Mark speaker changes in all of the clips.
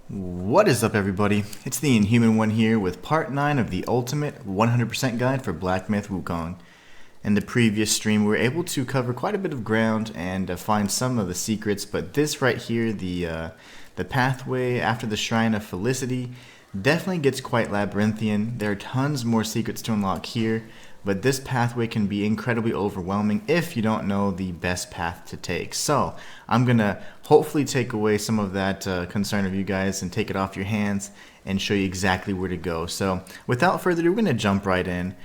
Speaker 1: What is up, everybody? It's the Inhuman one here with part 9 of the ultimate 100% guide for Black Myth Wukong. In the previous stream, we were able to cover quite a bit of ground and find some of the secrets, but this right here, the pathway after the Shrine of Felicity, definitely gets quite labyrinthian. There are tons more secrets to unlock here, but this pathway can be incredibly overwhelming if you don't know the best path to take. So I'm gonna hopefully take away some of that concern of you guys and take it off your hands and show you exactly where to go. So without further ado, we're gonna jump right in.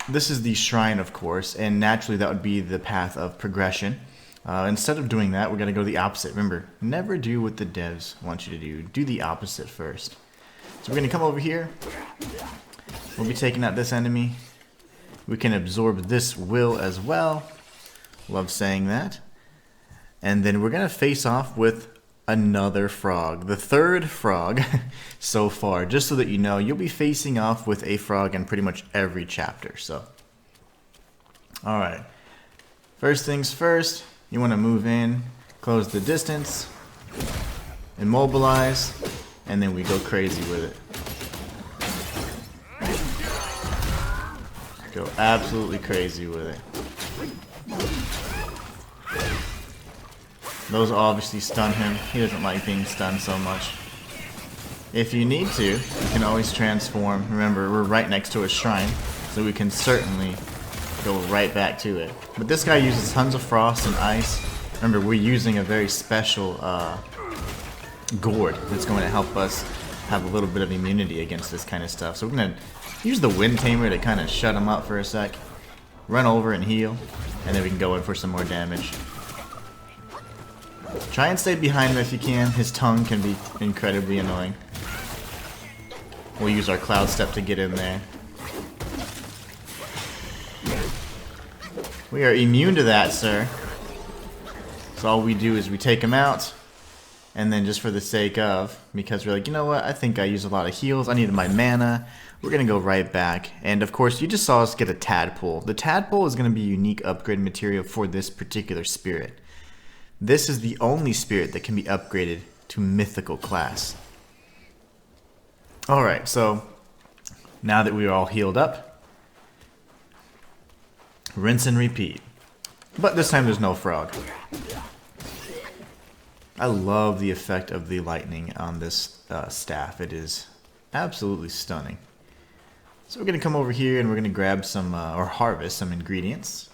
Speaker 1: This is the shrine, of course, and naturally that would be the path of progression. Instead of doing that, we're gonna go the opposite. Remember, never do what the devs want you to do. Do the opposite first. So we're gonna come over here. We'll be taking out this enemy. We can absorb this will as well. Love saying that. And then we're going to face off with another frog. The third frog so far. Just so that you know, you'll be facing off with a frog in pretty much every chapter. So, alright. First things first, you want to move in, close the distance, immobilize, and then we go crazy with it. Go absolutely crazy with it. Those obviously stun him. He doesn't like being stunned so much. If you need to, you can always transform. Remember, we're right next to a shrine, so we can certainly go right back to it. But this guy uses tons of frost and ice. Remember, we're using a very special gourd that's going to help us have a little bit of immunity against this kind of stuff. So we're going to use the wind tamer to kind of shut him up for a sec. Run over and heal, and then we can go in for some more damage. Try and stay behind him if you can. His tongue can be incredibly annoying. We'll use our cloud step to get in there. We are immune to that, sir. So all we do is we take him out, and then just for the sake of, because we're like, you know what, I think I use a lot of heals, I needed my mana, we're going to go right back. And of course, you just saw us get a tadpole. The tadpole is going to be unique upgrade material for this particular spirit. This is the only spirit that can be upgraded to mythical class. Alright, so now that we are all healed up, rinse and repeat. But this time there's no frog. I love the effect of the lightning on this staff. It is absolutely stunning. So we're going to come over here and we're going to grab some, or harvest some ingredients.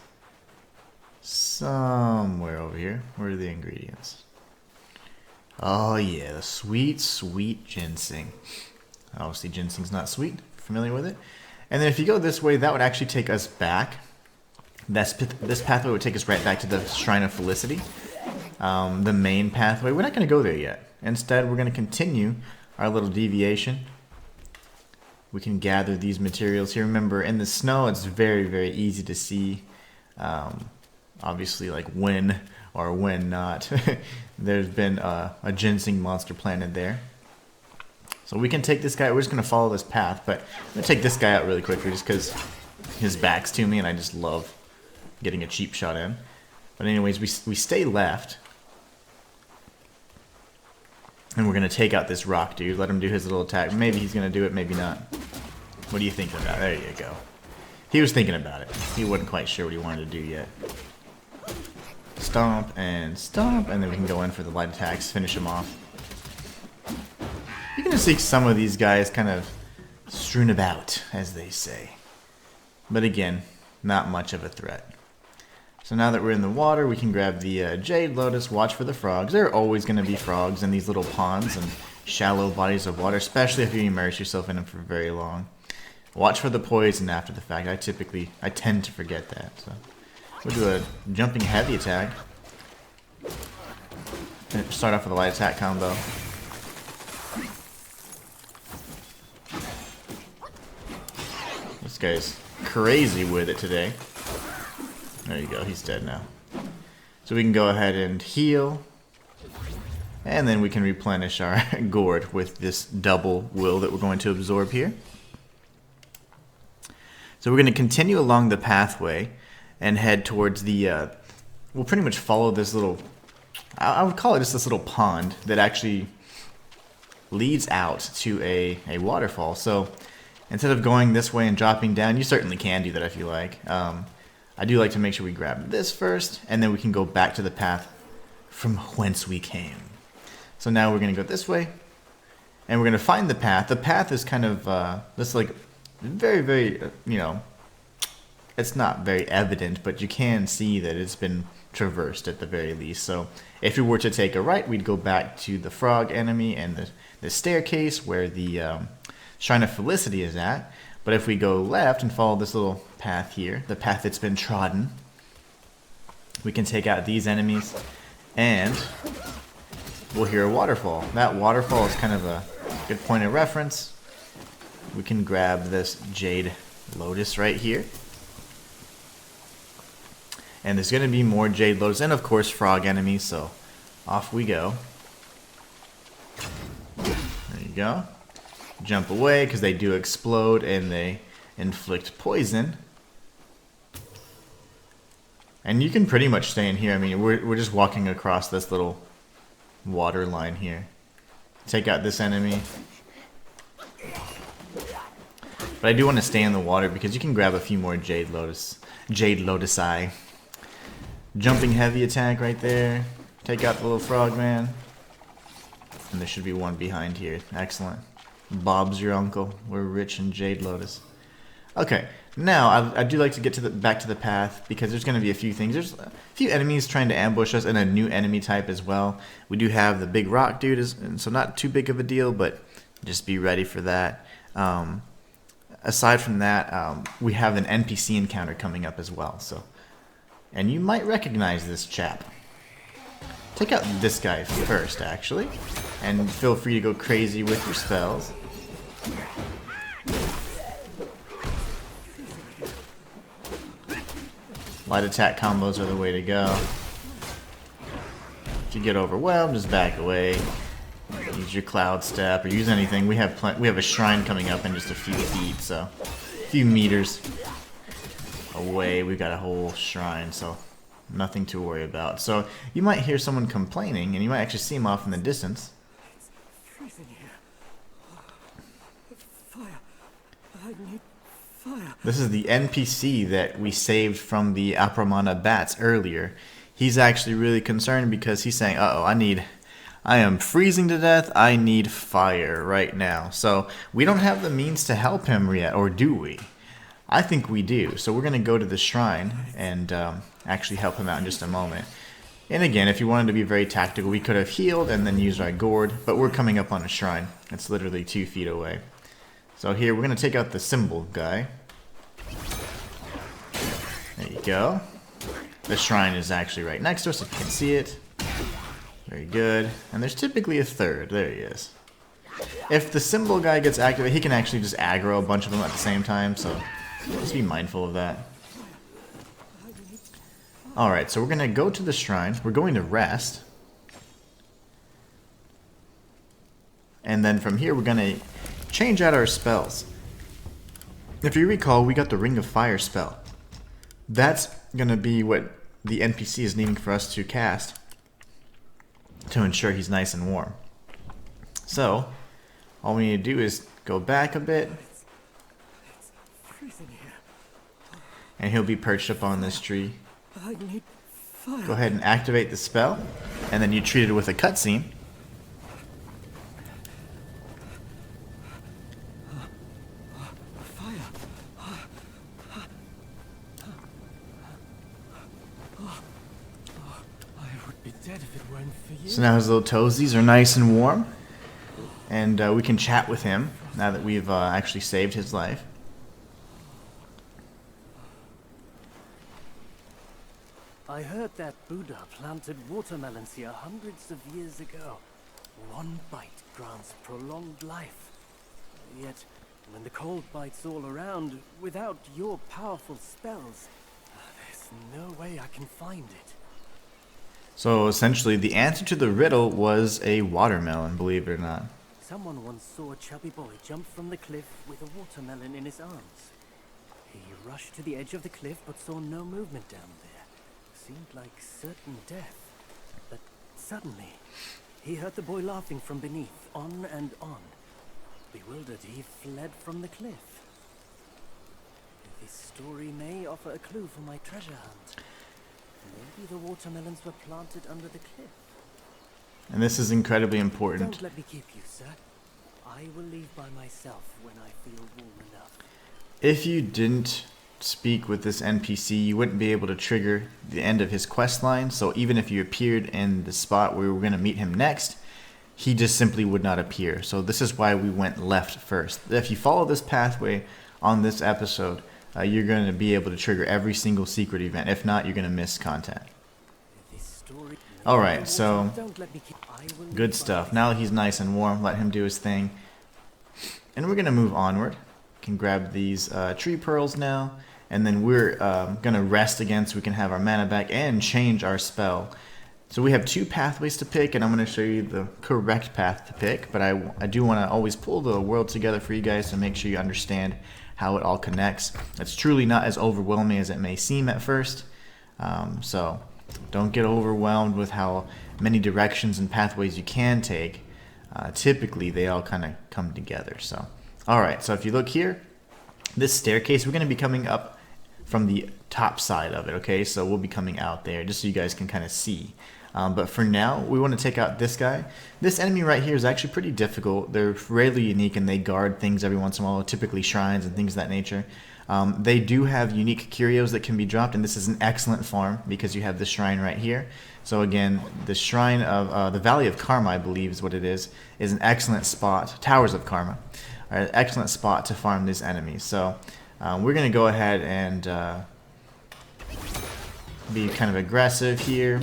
Speaker 1: Somewhere over here. Where are the ingredients? Oh yeah, the sweet, sweet ginseng. Obviously ginseng's not sweet. Familiar with it? And then if you go this way, that would actually take us back. This pathway would take us right back to the Shrine of Felicity. The main pathway. We're not going to go there yet. Instead, we're going to continue our little deviation. We can gather these materials here. Remember, in the snow, it's very, very easy to see, obviously, like when or when not. There's been a ginseng monster planted there. So we can take this guy. We're just going to follow this path, but I'm going to take this guy out really quickly just because his back's to me, and I just love getting a cheap shot in. But anyways, we stay left. And we're going to take out this rock dude. Let him do his little attack. Maybe he's going to do it, maybe not. What are you thinking about? There you go. He was thinking about it. He wasn't quite sure what he wanted to do yet. Stomp, and then we can go in for the light attacks, finish him off. You're going to see some of these guys kind of strewn about, as they say. But again, not much of a threat. So now that we're in the water, we can grab the Jade Lotus, watch for the frogs. There are always going to be frogs in these little ponds and shallow bodies of water, especially if you immerse yourself in them for very long. Watch for the poison after the fact. I tend to forget that. So we'll do a jumping heavy attack. And start off with a light attack combo. This guy's crazy with it today. There you go, he's dead now. So we can go ahead and heal. And then we can replenish our gourd with this double will that we're going to absorb here. So we're going to continue along the pathway and head towards the... we'll pretty much follow this little... I would call it just this little pond that actually leads out to a waterfall. So instead of going this way and dropping down, you certainly can do that if you like. I do like to make sure we grab this first, and then we can go back to the path from whence we came. So now we're going to go this way, and we're going to find the path. The path is kind of, this like, very, very, you know, it's not very evident, but you can see that it's been traversed at the very least. So if we were to take a right, we'd go back to the frog enemy and the staircase where the Shrine of Felicity is at. But if we go left and follow this little path here, the path that's been trodden, we can take out these enemies and we'll hear a waterfall. That waterfall is kind of a good point of reference. We can grab this Jade Lotus right here. And there's going to be more Jade Lotus and, of course, frog enemies, so off we go. There you go. Jump away, because they do explode and they inflict poison. And you can pretty much stay in here. I mean, we're just walking across this little water line here. Take out this enemy. But I do want to stay in the water, because you can grab a few more Jade Lotusi. Jumping heavy attack right there. Take out the little frog man. And there should be one behind here. Excellent. Bob's your uncle. We're rich in Jade Lotus. Okay, now I do like to get to back to the path, because there's going to be a few things. There's a few enemies trying to ambush us, and a new enemy type as well. We do have the big rock dude, and so not too big of a deal, but just be ready for that. Aside from that, we have an NPC encounter coming up as well. And you might recognize this chap. Take out this guy first, actually. And feel free to go crazy with your spells. Light attack combos are the way to go. If you get overwhelmed, just back away. Use your cloud step or use anything. We have a shrine coming up in just a few feet, so a few meters away. We've got a whole shrine, so nothing to worry about. So you might hear someone complaining, and you might actually see him off in the distance.
Speaker 2: It's freezing here. Fire. I need fire.
Speaker 1: This is the NPC that we saved from the Apramana bats earlier. He's actually really concerned because he's saying, uh-oh, I am freezing to death. I need fire right now. So we don't have the means to help him yet, or do we? I think we do. So we're going to go to the shrine and actually help him out in just a moment. And again, if you wanted to be very tactical, we could have healed and then used our gourd, but we're coming up on a shrine. It's literally 2 feet away. So here, we're going to take out the symbol guy. There you go. The shrine is actually right next to us, if you can see it. Very good. And there's typically a third. There he is. If the symbol guy gets activated, he can actually just aggro a bunch of them at the same time, so just be mindful of that. Alright, so we're going to go to the shrine. We're going to rest. And then from here, we're going to change out our spells. If you recall, we got the Ring of Fire spell. That's going to be what the NPC is needing for us to cast to ensure he's nice and warm. So, all we need to do is go back a bit, and he'll be perched up on this tree.
Speaker 2: I need fire.
Speaker 1: Go ahead and activate the spell, and then you treat it with a cutscene. So now his little toesies are nice and warm, and we can chat with him now that we've actually saved his life.
Speaker 3: I heard that Buddha planted watermelons here hundreds of years ago. One bite grants prolonged life. Yet, when the cold bites all around, without your powerful spells, there's no way I can find it.
Speaker 1: So essentially, the answer to the riddle was a watermelon, believe it or not.
Speaker 3: Someone once saw a chubby boy jump from the cliff with a watermelon in his arms. He rushed to the edge of the cliff but saw no movement down there. Seemed like certain death. But suddenly, He heard the boy laughing from beneath, on and on. Bewildered, he fled from the cliff. This story may offer a clue for my treasure hunt. Maybe the watermelons were planted under the cliff.
Speaker 1: And this is incredibly important.
Speaker 3: Don't let me keep you, sir. I will leave by myself when I feel warm enough.
Speaker 1: If you didn't speak with this NPC, you wouldn't be able to trigger the end of his quest line. So even if you appeared in the spot where we were going to meet him next, he just simply would not appear. So this is why we went left first. If you follow this pathway on this episode, you're going to be able to trigger every single secret event. If not, you're going to miss content. Alright, so good stuff. Now he's nice and warm. Let him do his thing. And we're going to move onward. Can grab these tree pearls now. And then we're going to rest again so we can have our mana back and change our spell. So we have two pathways to pick, and I'm going to show you the correct path to pick. But I do want to always pull the world together for you guys to make sure you understand how it all connects. It's truly not as overwhelming as it may seem at first. So don't get overwhelmed with how many directions and pathways you can take. Typically, they all kind of come together. So, alright, so if you look here, this staircase, we're going to be coming up from the top side of it, okay? So we'll be coming out there just so you guys can kind of see. But for now, we want to take out this guy. This enemy right here is actually pretty difficult. They're rarely unique and they guard things every once in a while, typically shrines and things of that nature. They do have unique curios that can be dropped, and this is an excellent farm because you have the shrine right here. So again, the shrine of the Valley of Karma, I believe is what it is an excellent spot. Towers of Karma are an excellent spot to farm these enemies. So we're going to go ahead and be kind of aggressive here.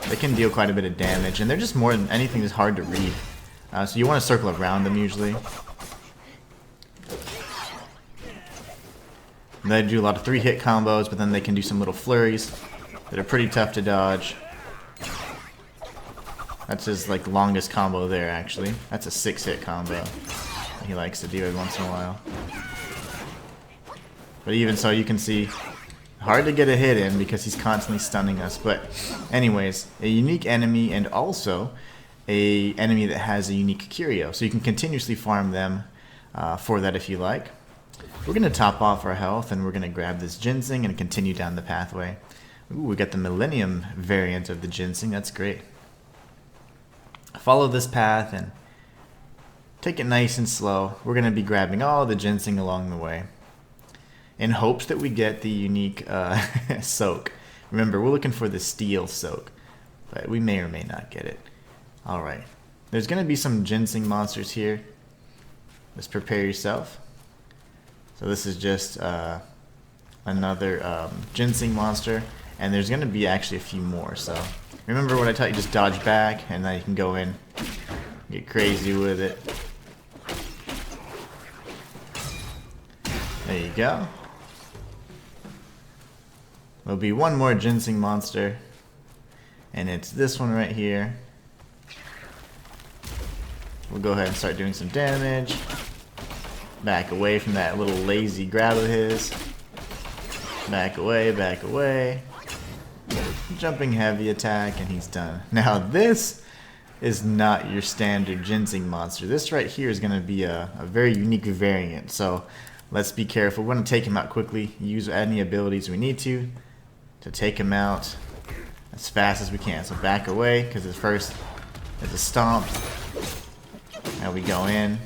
Speaker 1: They can deal quite a bit of damage, and they're just more than anything just hard to read. So you want to circle around them usually. They do a lot of 3-hit combos, but then they can do some little flurries that are pretty tough to dodge. That's his like longest combo there, actually. That's a 6-hit combo he likes to do every once in a while. But even so, you can see, hard to get a hit in because he's constantly stunning us. But anyways, a unique enemy, and also a enemy that has a unique curio. So you can continuously farm them for that if you like. We're going to top off our health, and we're going to grab this ginseng and continue down the pathway. Ooh, we got the Millennium variant of the ginseng. That's great. Follow this path and take it nice and slow. We're going to be grabbing all the ginseng along the way in hopes that we get the unique soak. Remember, we're looking for the steel soak, but we may or may not get it. Alright. There's going to be some ginseng monsters here. Just prepare yourself. So this is just another ginseng monster, and there's going to be actually a few more. So remember what I taught you, just dodge back, and then you can go in, get crazy with it. There you go. There'll be one more ginseng monster, and it's this one right here. We'll go ahead and start doing some damage. Back away from that little lazy grab of his. Back away, back away. Jumping heavy attack, and he's done. Now this is not your standard ginseng monster. This right here is going to be a very unique variant. So let's be careful. We're going to take him out quickly. Use any abilities we need to take him out as fast as we can. So back away, because his first is a stomp. Now we go in.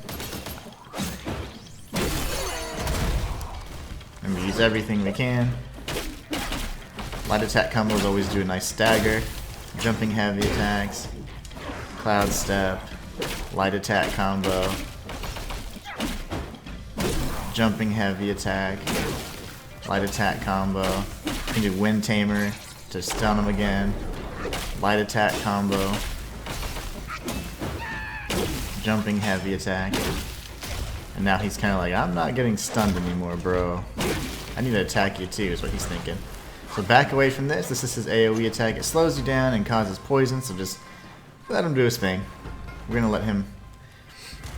Speaker 1: And we use everything we can. Light attack combos always do a nice stagger. Jumping heavy attacks. Cloud step. Light attack combo. Jumping heavy attack. Light attack combo. You can do Wind Tamer to stun him again. Light attack combo. Jumping heavy attack. And now he's kind of like, I'm not getting stunned anymore, bro. I need to attack you too, is what he's thinking. So back away from this. This is his AoE attack. It slows you down and causes poison, so just let him do his thing. We're going to let him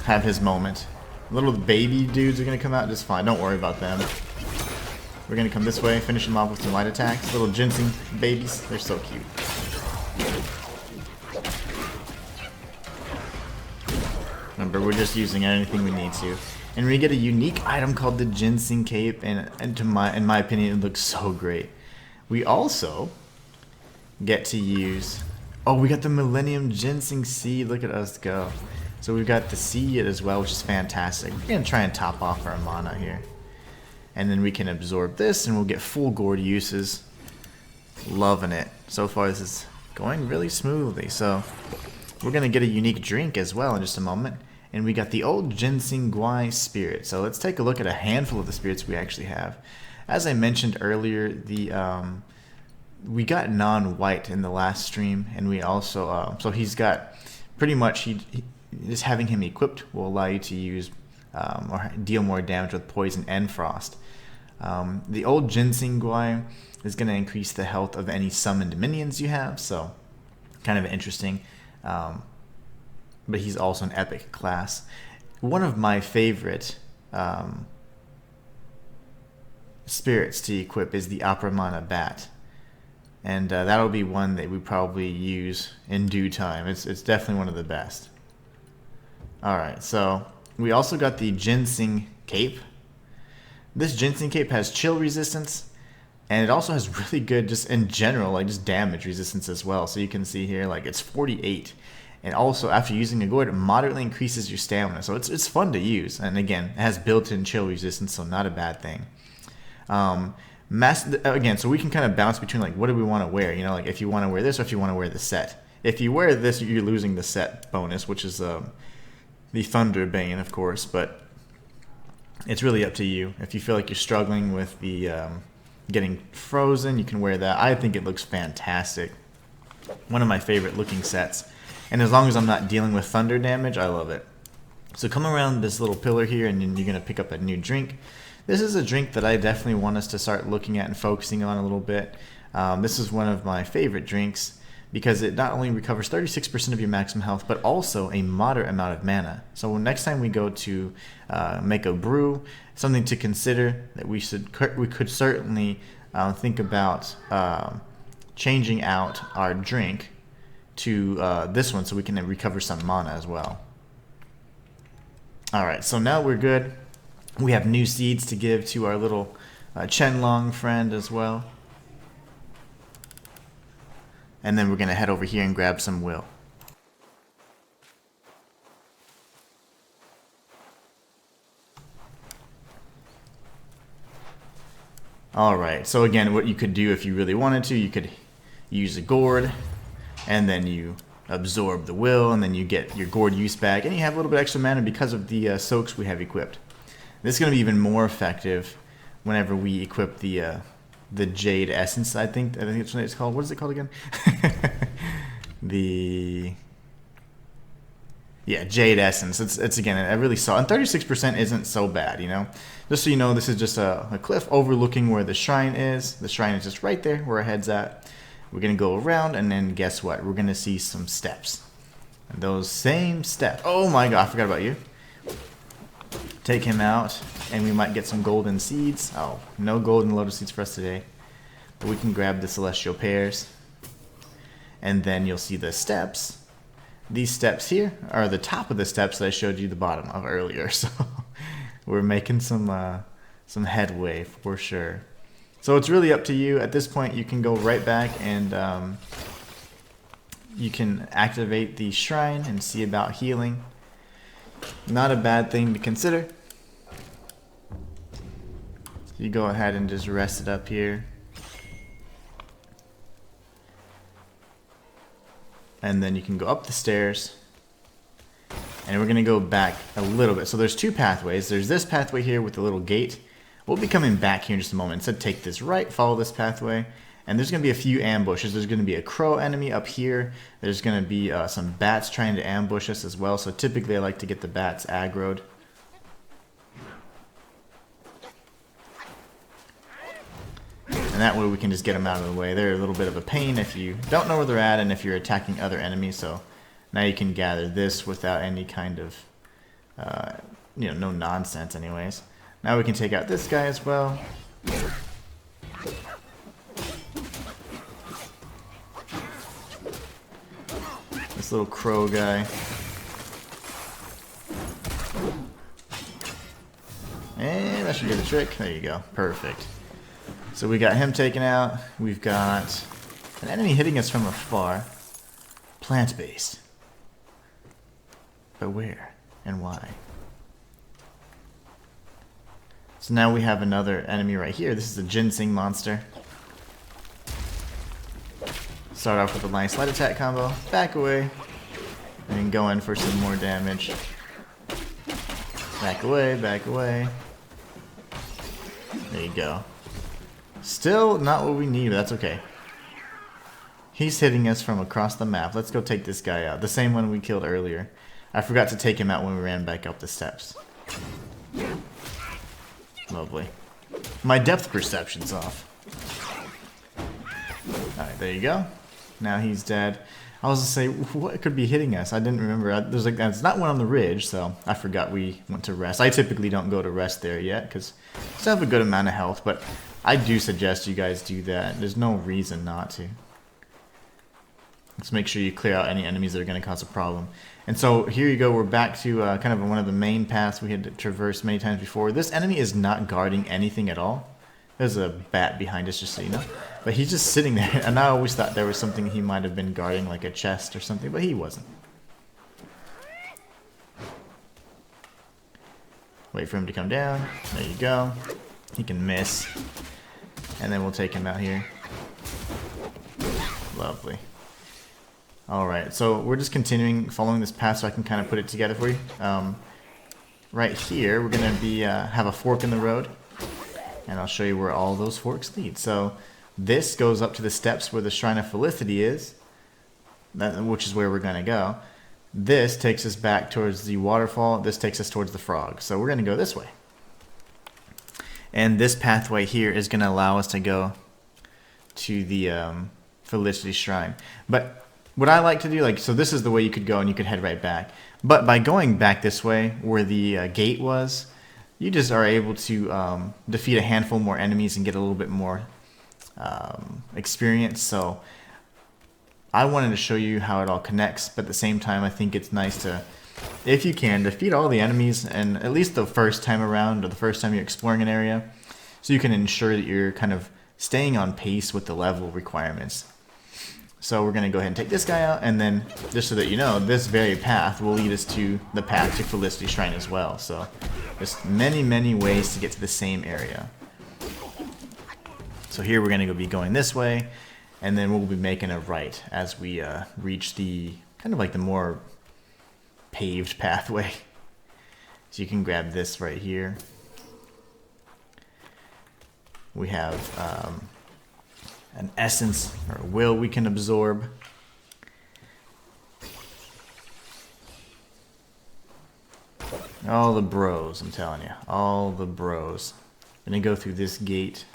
Speaker 1: have his moment. Little baby dudes are going to come out just fine. Don't worry about them. We're going to come this way, finish him off with some light attacks. Little ginseng babies. They're so cute. but we're just using anything we need to. And we get a unique item called the Ginseng Cape, and in my opinion, it looks so great. We also get to use... Oh, we got the Millennium Ginseng Seed. Look at us go. So we've got the seed as well, which is fantastic. We're going to try and top off our mana here. And then we can absorb this, and we'll get full gourd uses. Loving it. So far, this is going really smoothly. So we're going to get a unique drink as well in just a moment. And we got the old Ginseng Guai Spirit. So let's take a look at a handful of the spirits we actually have. As I mentioned earlier, we got non-white in the last stream, and we also so he's got pretty much just having him equipped will allow you to use or deal more damage with poison and frost. The old Ginseng Guai is going to increase the health of any summoned minions you have, so kind of interesting. But he's also an epic class. One of my favorite spirits to equip is the Apramana Bat. And that'll be one that we probably use in due time. It's definitely one of the best. Alright, so we also got the Ginseng Cape. This Ginseng Cape has chill resistance, and it also has really good, just in general, like just damage resistance as well. So you can see here, like it's 48. And also, after using a gourd, it moderately increases your stamina. So it's fun to use. And again, it has built-in chill resistance, so not a bad thing. Again, so we can kind of bounce between like what do we want to wear, you know, like if you want to wear this or if you want to wear the set. If you wear this, you're losing the set bonus, which is the Thunder Bane, of course, but it's really up to you. If you feel like you're struggling with the getting frozen, you can wear that. I think it looks fantastic. One of my favorite looking sets, and as long as I'm not dealing with thunder damage, I love it. So come around this little pillar here, and then you're going to pick up a new drink. This is a drink that I definitely want us to start looking at and focusing on a little bit. This is one of my favorite drinks because it not only recovers 36% of your maximum health, but also a moderate amount of mana. So next time we go to make a brew, something to consider that we could certainly think about changing out our drink to this one so we can recover some mana as well. Alright, so now we're good. We have new seeds to give to our little Chenlong friend as well. And then we're going to head over here and grab some will. Alright, so again, what you could do if you really wanted to, you could use a gourd, and then you absorb the will, and then you get your gourd use back, and you have a little bit extra mana because of the soaks we have equipped. This is going to be even more effective whenever we equip the Jade Essence, I think that's what it's called. What is it called again? Jade Essence. It's again, I really saw, and 36% isn't so bad, you know. Just so you know, this is just a cliff overlooking where the shrine is. The shrine is just right there where our head's at. We're going to go around, and then guess what? We're going to see some steps. And those same steps. Oh my god, I forgot about you. Take him out, and we might get some golden seeds. Oh, no golden lotus seeds for us today. But we can grab the celestial pears. And then you'll see the steps. These steps here are the top of the steps that I showed you the bottom of earlier. So we're making some headway for sure. So it's really up to you. At this point, you can go right back and you can activate the shrine and see about healing. Not a bad thing to consider. You go ahead and just rest it up here. And then you can go up the stairs. And we're going to go back a little bit. So there's two pathways. There's this pathway here with the little gate. We'll be coming back here in just a moment. Instead, take this right, follow this pathway. And there's going to be a few ambushes. There's going to be a crow enemy up here. There's going to be some bats trying to ambush us as well. So typically I like to get the bats aggroed. And that way we can just get them out of the way. They're a little bit of a pain if you don't know where they're at and if you're attacking other enemies. So now you can gather this without any kind of, no nonsense anyways. Now we can take out this guy as well. This little crow guy. And that should do the trick. There you go. Perfect. So we got him taken out. We've got an enemy hitting us from afar. Plant-based. But where and why? So now we have another enemy right here. This is a ginseng monster. Start off with a nice light attack combo. Back away. And go in for some more damage. Back away, back away. There you go. Still not what we need, but that's okay. He's hitting us from across the map. Let's go take this guy out. The same one we killed earlier. I forgot to take him out when we ran back up the steps. Lovely. My depth perception's off. Alright, there you go. Now he's dead. I was gonna say, what could be hitting us? I didn't remember. There's like that's not one on the ridge, so I forgot we went to rest. I typically don't go to rest there yet because I still have a good amount of health, but I do suggest you guys do that. There's no reason not to. Let's make sure you clear out any enemies that are going to cause a problem. And so here you go. We're back to kind of one of the main paths we had traversed many times before. This enemy is not guarding anything at all. There's a bat behind us, just so you know. But he's just sitting there, and I always thought there was something he might have been guarding, like a chest or something, but he wasn't. Wait for him to come down. There you go. He can miss. And then we'll take him out here. Lovely. Alright, so we're just continuing following this path so I can kind of put it together for you. Right here, we're going to be have a fork in the road. And I'll show you where all those forks lead. So this goes up to the steps where the Shrine of Felicity is, which is where we're going to go. This takes us back towards the waterfall. This takes us towards the frog. So we're going to go this way. And this pathway here is going to allow us to go to the Felicity Shrine. But what I like to do, so this is the way you could go and you could head right back. But by going back this way where the gate was, you just are able to defeat a handful more enemies and get a little bit more experience. So I wanted to show you how it all connects, but at the same time I think it's nice to, if you can, defeat all the enemies, and at least the first time around or the first time you're exploring an area, so you can ensure that you're kind of staying on pace with the level requirements. So we're going to go ahead and take this guy out, and then, just so that you know, this very path will lead us to the path to Felicity Shrine as well. So there's many, many ways to get to the same area. So here we're going to be going this way, and then we'll be making a right as we reach the, kind of like the more paved pathway. So you can grab this right here. We have an essence or a will we can absorb. All the bros, I'm telling you. All the bros. Gonna go through this gate.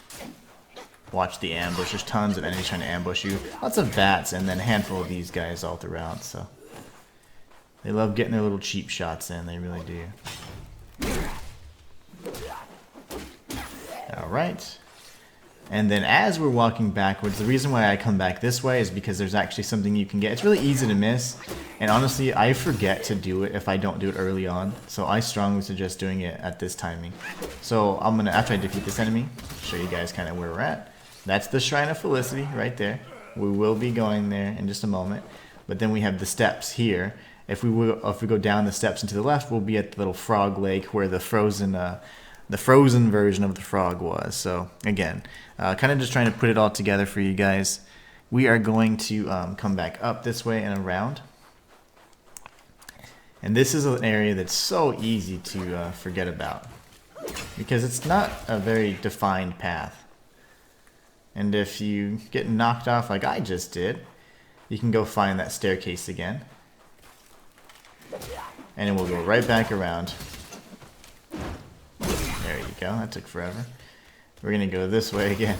Speaker 1: Watch the ambush. There's tons of enemies trying to ambush you. Lots of bats and then a handful of these guys all throughout, so they love getting their little cheap shots in, they really do. Alright. And then as we're walking backwards, the reason why I come back this way is because there's actually something you can get. It's really easy to miss, and honestly, I forget to do it if I don't do it early on. So I strongly suggest doing it at this timing. So I'm gonna, after I defeat this enemy, show you guys kind of where we're at. That's the Shrine of Felicity right there. We will be going there in just a moment. But then we have the steps here. If we go down the steps and to the left, we'll be at the little frog lake where the frozen version of the frog was. So again, kind of just trying to put it all together for you guys. We are going to come back up this way and around. And this is an area that's so easy to forget about, because it's not a very defined path. And if you get knocked off like I just did, you can go find that staircase again. And it will go right back around. There you go, that took forever. We're going to go this way again.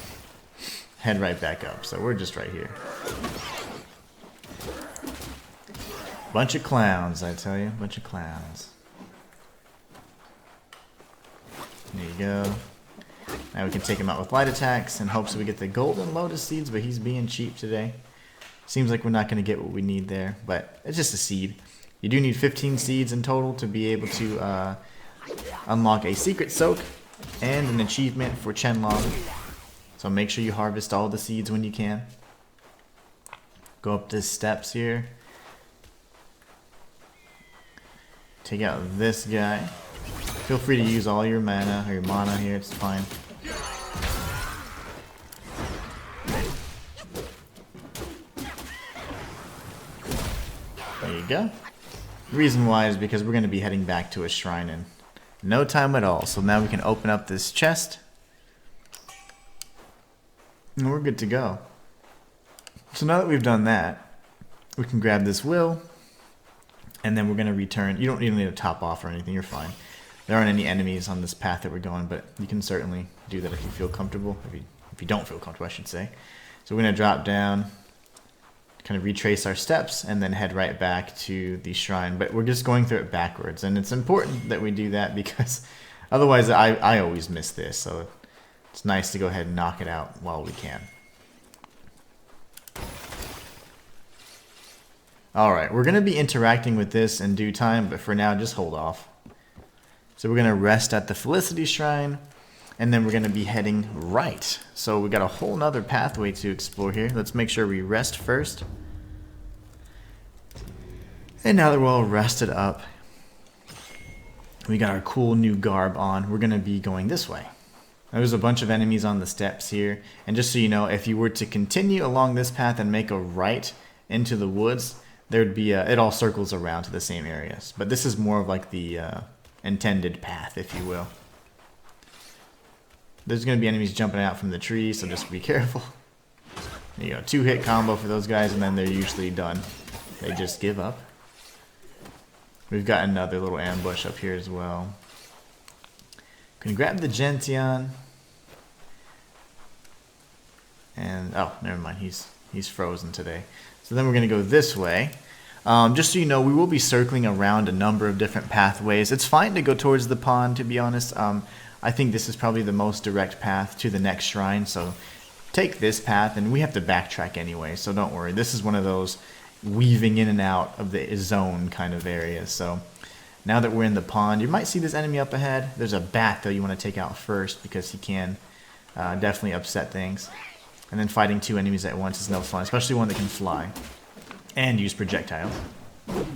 Speaker 1: Head right back up, so we're just right here. Bunch of clowns, I tell you, bunch of clowns. There you go. Now we can take him out with light attacks in hopes that we get the golden lotus seeds, but he's being cheap today. Seems like we're not going to get what we need there, but it's just a seed. You do need 15 seeds in total to be able to unlock a secret soak and an achievement for Chenlong. So make sure you harvest all the seeds when you can. Go up the steps here. Take out this guy. Feel free to use all your mana or your mana here, it's fine. There you go. The reason why is because we're going to be heading back to a shrine in no time at all. So now we can open up this chest. And we're good to go. So now that we've done that, we can grab this will. And then we're going to return. You don't even need to top off or anything. You're fine. There aren't any enemies on this path that we're going, but you can certainly do that if you feel comfortable. If you don't feel comfortable, I should say. So we're going to drop down, kind of retrace our steps, and then head right back to the shrine. But we're just going through it backwards. And it's important that we do that because otherwise I always miss this. So it's nice to go ahead and knock it out while we can. Alright, we're going to be interacting with this in due time, but for now, just hold off. So we're going to rest at the Felicity Shrine, and then we're going to be heading right. So we got a whole nother pathway to explore here. Let's make sure we rest first. And now that we're all rested up, we got our cool new garb on, we're going to be going this way. There's a bunch of enemies on the steps here, and just so you know, if you were to continue along this path and make a right into the woods, there'd be it all circles around to the same areas. But this is more of like the intended path, if you will. There's going to be enemies jumping out from the trees, so just be careful. There you go, 2-hit combo for those guys, and then they're usually done. They just give up. We've got another little ambush up here as well. Can grab the Gentian. And, oh, never mind, he's frozen today. So then we're going to go this way. Just so you know, we will be circling around a number of different pathways. It's fine to go towards the pond, to be honest. I think this is probably the most direct path to the next shrine. So take this path, and we have to backtrack anyway, so don't worry. This is one of those weaving in and out of the zone kind of areas. So now that we're in the pond, you might see this enemy up ahead. There's a bat, though, you want to take out first because he can definitely upset things. And then fighting 2 enemies at once is no fun, especially one that can fly and use projectiles. There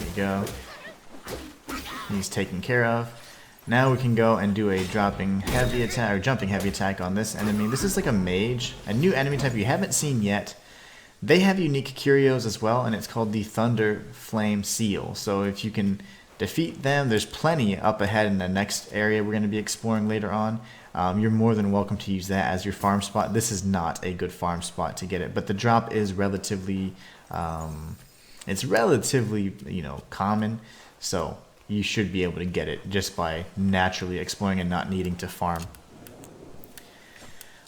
Speaker 1: you go. He's taken care of. Now we can go and do a jumping heavy attack on this enemy. This is like a mage, a new enemy type you haven't seen yet. They have unique curios as well, and it's called the Thunder Flame Seal. So if you can defeat them, there's plenty up ahead in the next area we're going to be exploring later on. You're more than welcome to use that as your farm spot. This is not a good farm spot to get it, but the drop is relatively, common, so you should be able to get it just by naturally exploring and not needing to farm.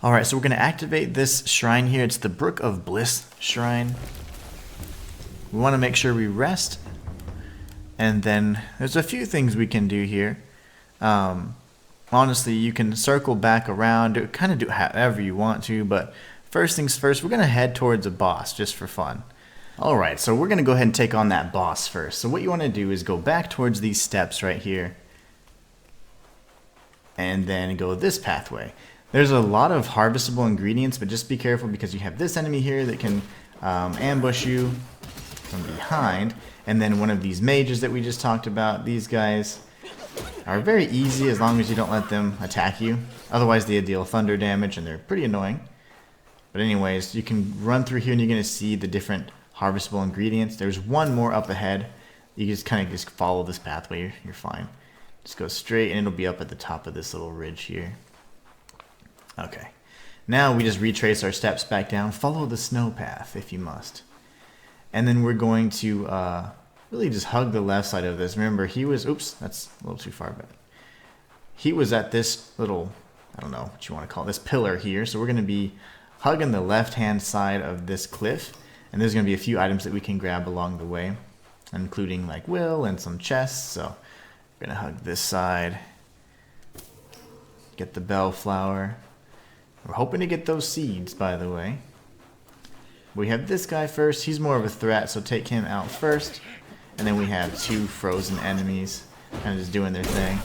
Speaker 1: Alright, so we're going to activate this shrine here. It's the Brook of Bliss shrine. We want to make sure we rest, and then there's a few things we can do here. Honestly, you can circle back around, kind of do however you want to, but first things first, we're going to head towards a boss just for fun. Alright, so we're going to go ahead and take on that boss first. So what you want to do is go back towards these steps right here, and then go this pathway. There's a lot of harvestable ingredients, but just be careful because you have this enemy here that can ambush you from behind, and then one of these mages that we just talked about. These guys are very easy as long as you don't let them attack you. Otherwise they deal thunder damage and they're pretty annoying. But anyways, you can run through here and you're going to see the different harvestable ingredients. There's one more up ahead. You just kind of just follow this pathway. You're fine. Just go straight and it'll be up at the top of this little ridge here. Okay. Now we just retrace our steps back down. Follow the snow path if you must. And then we're going to really just hug the left side of this. Remember, he was, oops, that's a little too far back. He was at this little, I don't know what you want to call it, this pillar here. So we're going to be hugging the left-hand side of this cliff. And there's going to be a few items that we can grab along the way, including like will and some chests. So we're going to hug this side. Get the bellflower. We're hoping to get those seeds, by the way. We have this guy first. He's more of a threat, so take him out first. And then we have 2 frozen enemies. kind of just doing their thing.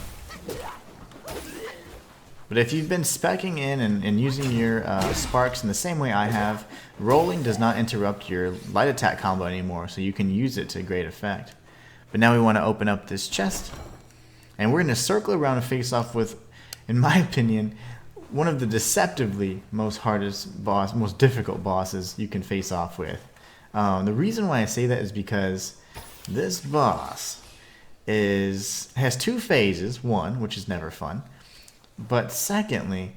Speaker 1: But if you've been speccing in and using your sparks in the same way I have, rolling does not interrupt your light attack combo anymore, so you can use it to great effect. But now we want to open up this chest, and we're going to circle around and face off with, in my opinion, one of the deceptively most difficult bosses you can face off with. The reason why I say that is because this boss has two phases. One, which is never fun. But secondly,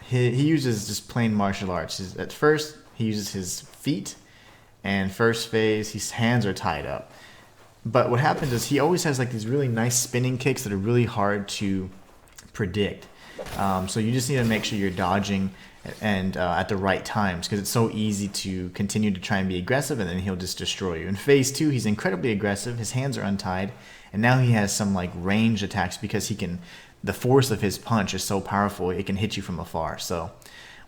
Speaker 1: he uses just plain martial arts. At first, he uses his feet, and first phase, his hands are tied up. But what happens is he always has like these really nice spinning kicks that are really hard to predict. So you just need to make sure you're dodging and at the right times, because it's so easy to continue to try and be aggressive, and then he'll just destroy you. In phase 2, he's incredibly aggressive. His hands are untied, and now he has some like ranged attacks because he can. The force of his punch is so powerful, it can hit you from afar. So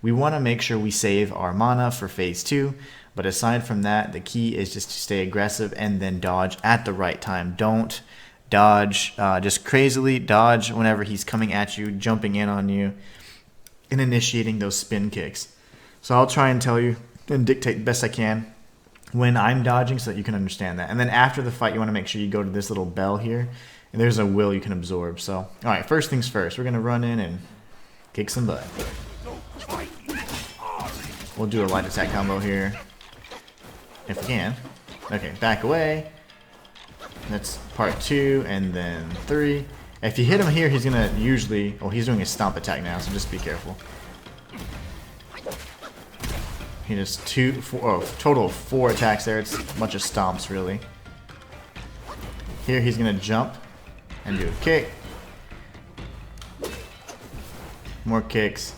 Speaker 1: we want to make sure we save our mana for phase 2. But aside from that, the key is just to stay aggressive and then dodge at the right time. Don't dodge just crazily. Dodge whenever he's coming at you, jumping in on you, and initiating those spin kicks. So I'll try and tell you and dictate the best I can when I'm dodging so that you can understand that. And then after the fight, you want to make sure you go to this little bell here. And there's a will you can absorb. So, alright, first things first. We're going to run in and kick some butt. We'll do a light attack combo here. If we can. Okay, back away. That's part 2, and then 3. If you hit him here, he's going to usually... Oh, he's doing a stomp attack now, so just be careful. He does total of 4 attacks there. It's a bunch of stomps, really. Here, he's going to jump and do a kick. More kicks.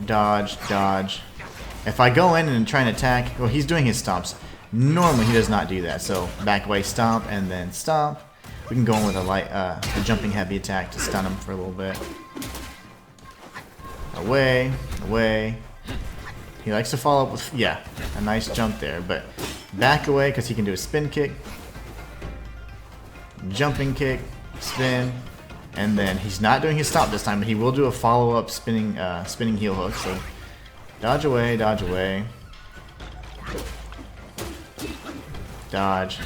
Speaker 1: Dodge, dodge. If I go in and try and attack, well, he's doing his stomps. Normally, he does not do that. So back away, stomp, and then stomp. We can go in with a jumping heavy attack to stun him for a little bit. Away, away. He likes to follow up with, yeah, a nice jump there. But back away because he can do a spin kick. Jumping kick, spin, and then he's not doing his stop this time, but he will do a follow-up spinning heel hook. So dodge away, dodge,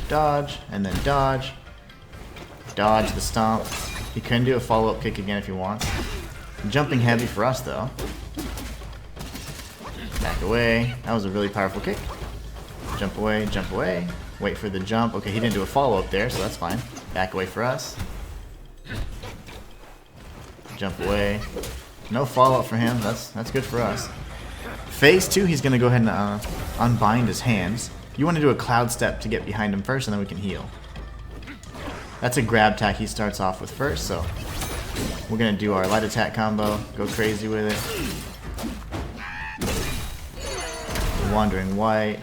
Speaker 1: dodge, and then dodge, dodge the stomp. He can do a follow-up kick again if he wants. Jumping heavy for us though. Back away. That was a really powerful kick. Jump away, jump away. Wait for the jump. Okay, he didn't do a follow-up there, so that's fine. Back away for us. Jump away. No follow-up for him. That's good for us. Phase 2, he's going to go ahead and unbind his hands. You want to do a cloud step to get behind him first, and then we can heal. That's a grab attack he starts off with first, so we're going to do our light attack combo. Go crazy with it. Wandering White.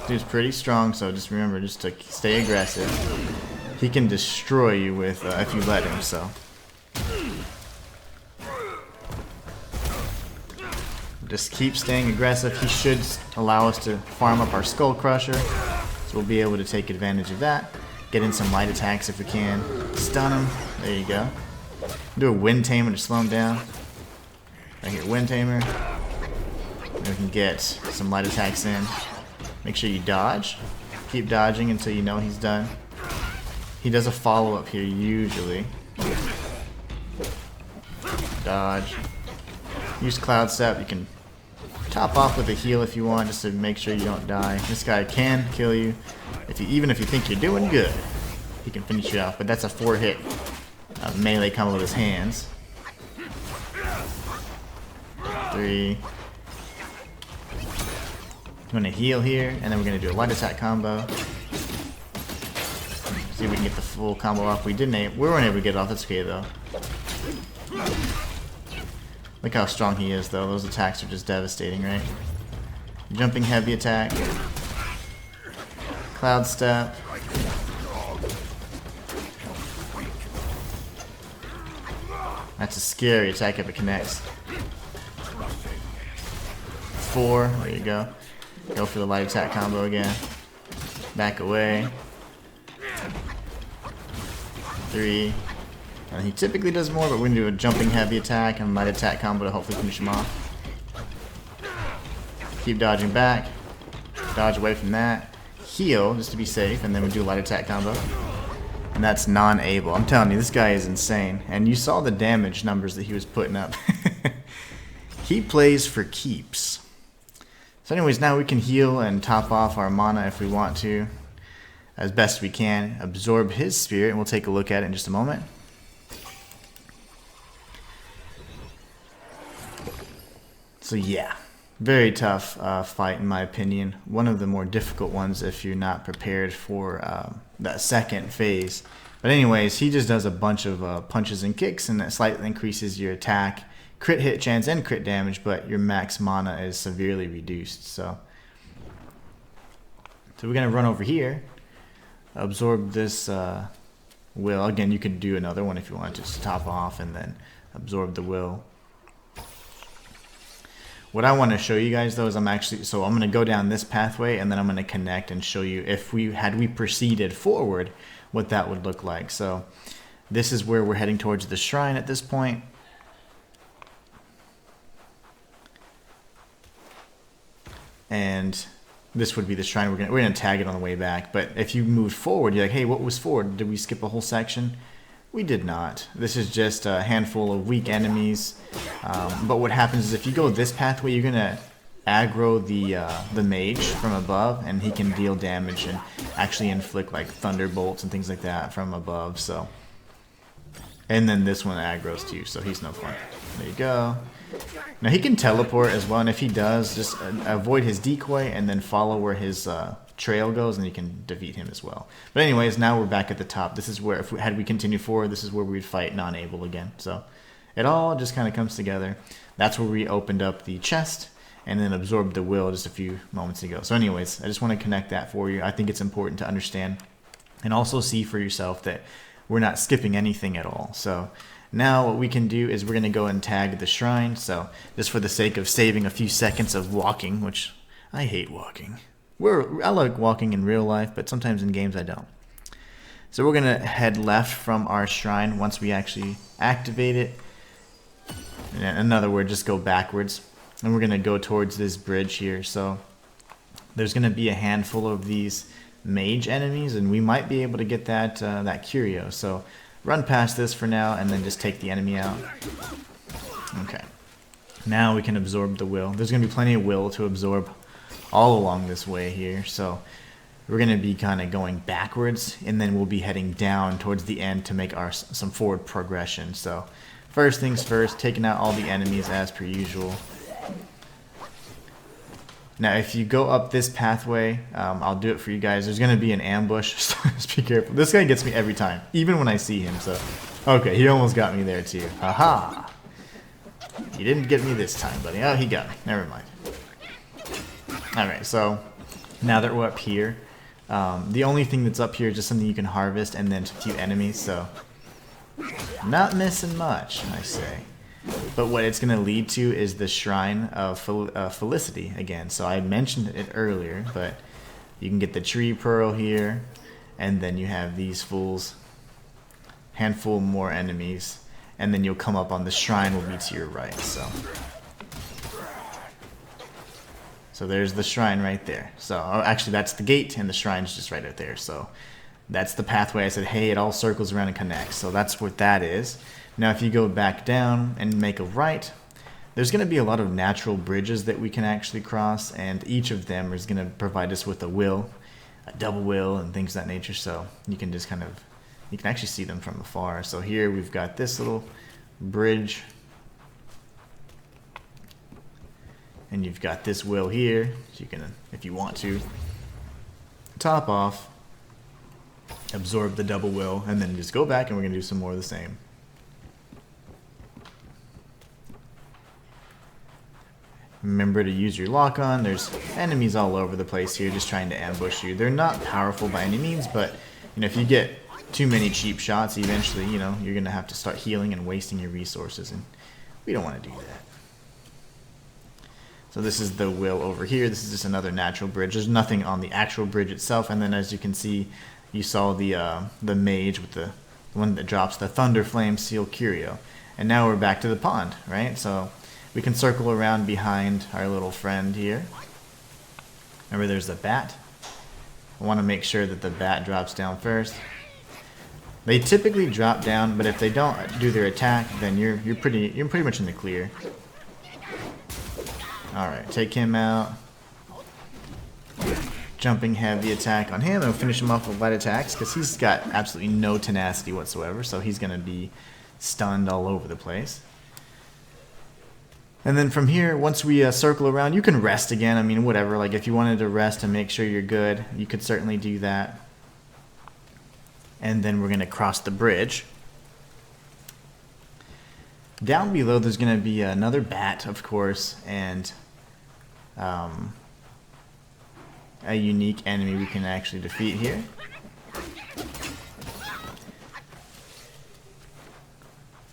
Speaker 1: Dude's pretty strong, so just remember just to stay aggressive. He can destroy you with if you let him, so. Just keep staying aggressive. He should allow us to farm up our Skull Crusher, so we'll be able to take advantage of that. Get in some light attacks if we can. Stun him. There you go. Do a Wind Tamer to slow him down. Right here, Wind Tamer. And we can get some light attacks in. Make sure you dodge. Keep dodging until you know he's done. He does a follow-up here, usually. Dodge. Use Cloud Step. You can top off with a heal if you want, just to make sure you don't die. This guy can kill you. Even if you think you're doing good, he can finish you off. But that's a 4-hit melee combo with his hands. 3. I'm going to heal here, and then we're going to do a light attack combo. See if we can get the full combo off. We weren't able to get it off. That's okay, though. Look how strong he is, though. Those attacks are just devastating, right? Jumping heavy attack. Cloud Step. That's a scary attack if it connects. 4. There you go. Go for the light attack combo again. Back away. 3. And he typically does more, but we're going to do a jumping heavy attack and a light attack combo to hopefully finish him off. Keep dodging back. Dodge away from that. Heal, just to be safe, and then we do a light attack combo. And that's non-able. I'm telling you, this guy is insane. And you saw the damage numbers that he was putting up. He plays for keeps. So anyways, now we can heal and top off our mana if we want to, as best we can. Absorb his spirit, and we'll take a look at it in just a moment. So yeah, very tough fight in my opinion. One of the more difficult ones if you're not prepared for that second phase. But anyways, he just does a bunch of punches and kicks, and that slightly increases your attack, crit hit chance, and crit damage, but your max mana is severely reduced. So we're going to run over here, absorb this will. Again, you could do another one if you want to just top off and then absorb the will. What I want to show you guys though is I'm going to go down this pathway, and then I'm going to connect and show you if we proceeded forward, what that would look like. So this is where we're heading towards the shrine at this point. And this would be the shrine. We're gonna tag it on the way back. But if you moved forward, you're like, hey, what was forward? Did we skip a whole section? We did not. This is just a handful of weak enemies. But what happens is if you go this pathway, you're gonna aggro the mage from above, and he can deal damage and actually inflict like thunderbolts and things like that from above. So, and then this one aggroes too, so he's no fun. There you go. Now he can teleport as well, and if he does, just avoid his decoy and then follow where his trail goes, and you can defeat him as well. But anyways, now we're back at the top. This is where, had we continued forward, this is where we'd fight non-able again. So it all just kind of comes together. That's where we opened up the chest and then absorbed the will just a few moments ago. So anyways, I just want to connect that for you. I think it's important to understand and also see for yourself that we're not skipping anything at all. So now what we can do is we're going to go and tag the shrine. So just for the sake of saving a few seconds of walking, which I hate walking. I like walking in real life, but sometimes in games I don't. So we're going to head left from our shrine once we actually activate it. In other words, just go backwards. And we're going to go towards this bridge here. So there's going to be a handful of these mage enemies, and we might be able to get that curio. So run past this for now, and then just take the enemy out. Okay. Now we can absorb the will. There's going to be plenty of will to absorb all along this way here. So we're going to be kind of going backwards, and then we'll be heading down towards the end to make some forward progression. So first things first, taking out all the enemies as per usual. Now, if you go up this pathway, I'll do it for you guys. There's going to be an ambush, so just be careful. This guy gets me every time, even when I see him. So, okay, he almost got me there too. Haha! You didn't get me this time, buddy. Oh, he got me. Never mind. Alright, so now that we're up here, the only thing that's up here is just something you can harvest and then a few enemies. So, not missing much, I say. But what it's going to lead to is the Shrine of Felicity again. So I mentioned it earlier, but you can get the tree pearl here, and then you have these fools, handful more enemies, and then you'll come up on the shrine will be to your right. So there's the shrine right there. So actually that's the gate, and the shrine's just right out there. So that's the pathway. I said, hey, it all circles around and connects. So that's what that is. Now if you go back down and make a right, there's going to be a lot of natural bridges that we can actually cross, and each of them is going to provide us with a will, a double will, and things of that nature. So you can just you can actually see them from afar. So here we've got this little bridge, and you've got this will here. So you can, if you want to, top off, absorb the double will, and then just go back, and we're going to do some more of the same. Remember to use your lock on. There's enemies all over the place here just trying to ambush you. They're not powerful by any means, but if you get too many cheap shots, eventually, you're going to have to start healing and wasting your resources, and we don't want to do that. So this is the will over here. This is just another natural bridge. There's nothing on the actual bridge itself. And then as you can see, you saw the mage with the one that drops the Thunder Flame Seal Curio. And now we're back to the pond, right? So we can circle around behind our little friend here. Remember, there's the bat. I want to make sure that the bat drops down first. They typically drop down, but if they don't do their attack, then you're pretty much in the clear. All right, take him out. Jumping heavy attack on him, and we'll finish him off with light attacks because he's got absolutely no tenacity whatsoever. So he's gonna be stunned all over the place. And then from here, once we circle around, you can rest again. I mean, whatever. Like, if you wanted to rest and make sure you're good, you could certainly do that. And then we're going to cross the bridge. Down below, there's going to be another bat, of course, and a unique enemy we can actually defeat here.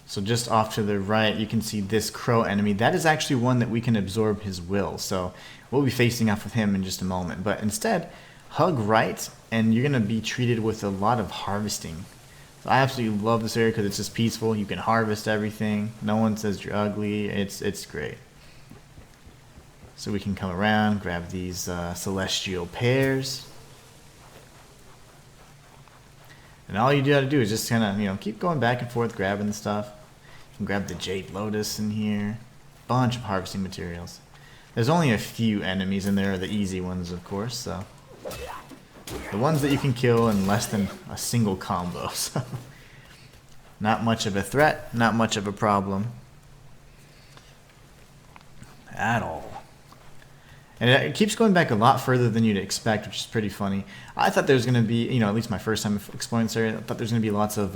Speaker 1: So just off to the right, you can see this crow enemy. That is actually one that we can absorb his will. So we'll be facing off with him in just a moment. But instead, hug right, and you're going to be treated with a lot of harvesting. So I absolutely love this area because it's just peaceful. You can harvest everything. No one says you're ugly. It's great. So we can come around, grab these celestial pears. And all you gotta do is just kind of, keep going back and forth, grabbing the stuff. You can grab the Jade Lotus in here. Bunch of harvesting materials. There's only a few enemies, and they're the easy ones, of course, so. The ones that you can kill in less than a single combo, so. Not much of a threat, not much of a problem. At all. And it keeps going back a lot further than you'd expect, which is pretty funny. I thought there was going to be, at least my first time exploring this area, I thought there was going to be lots of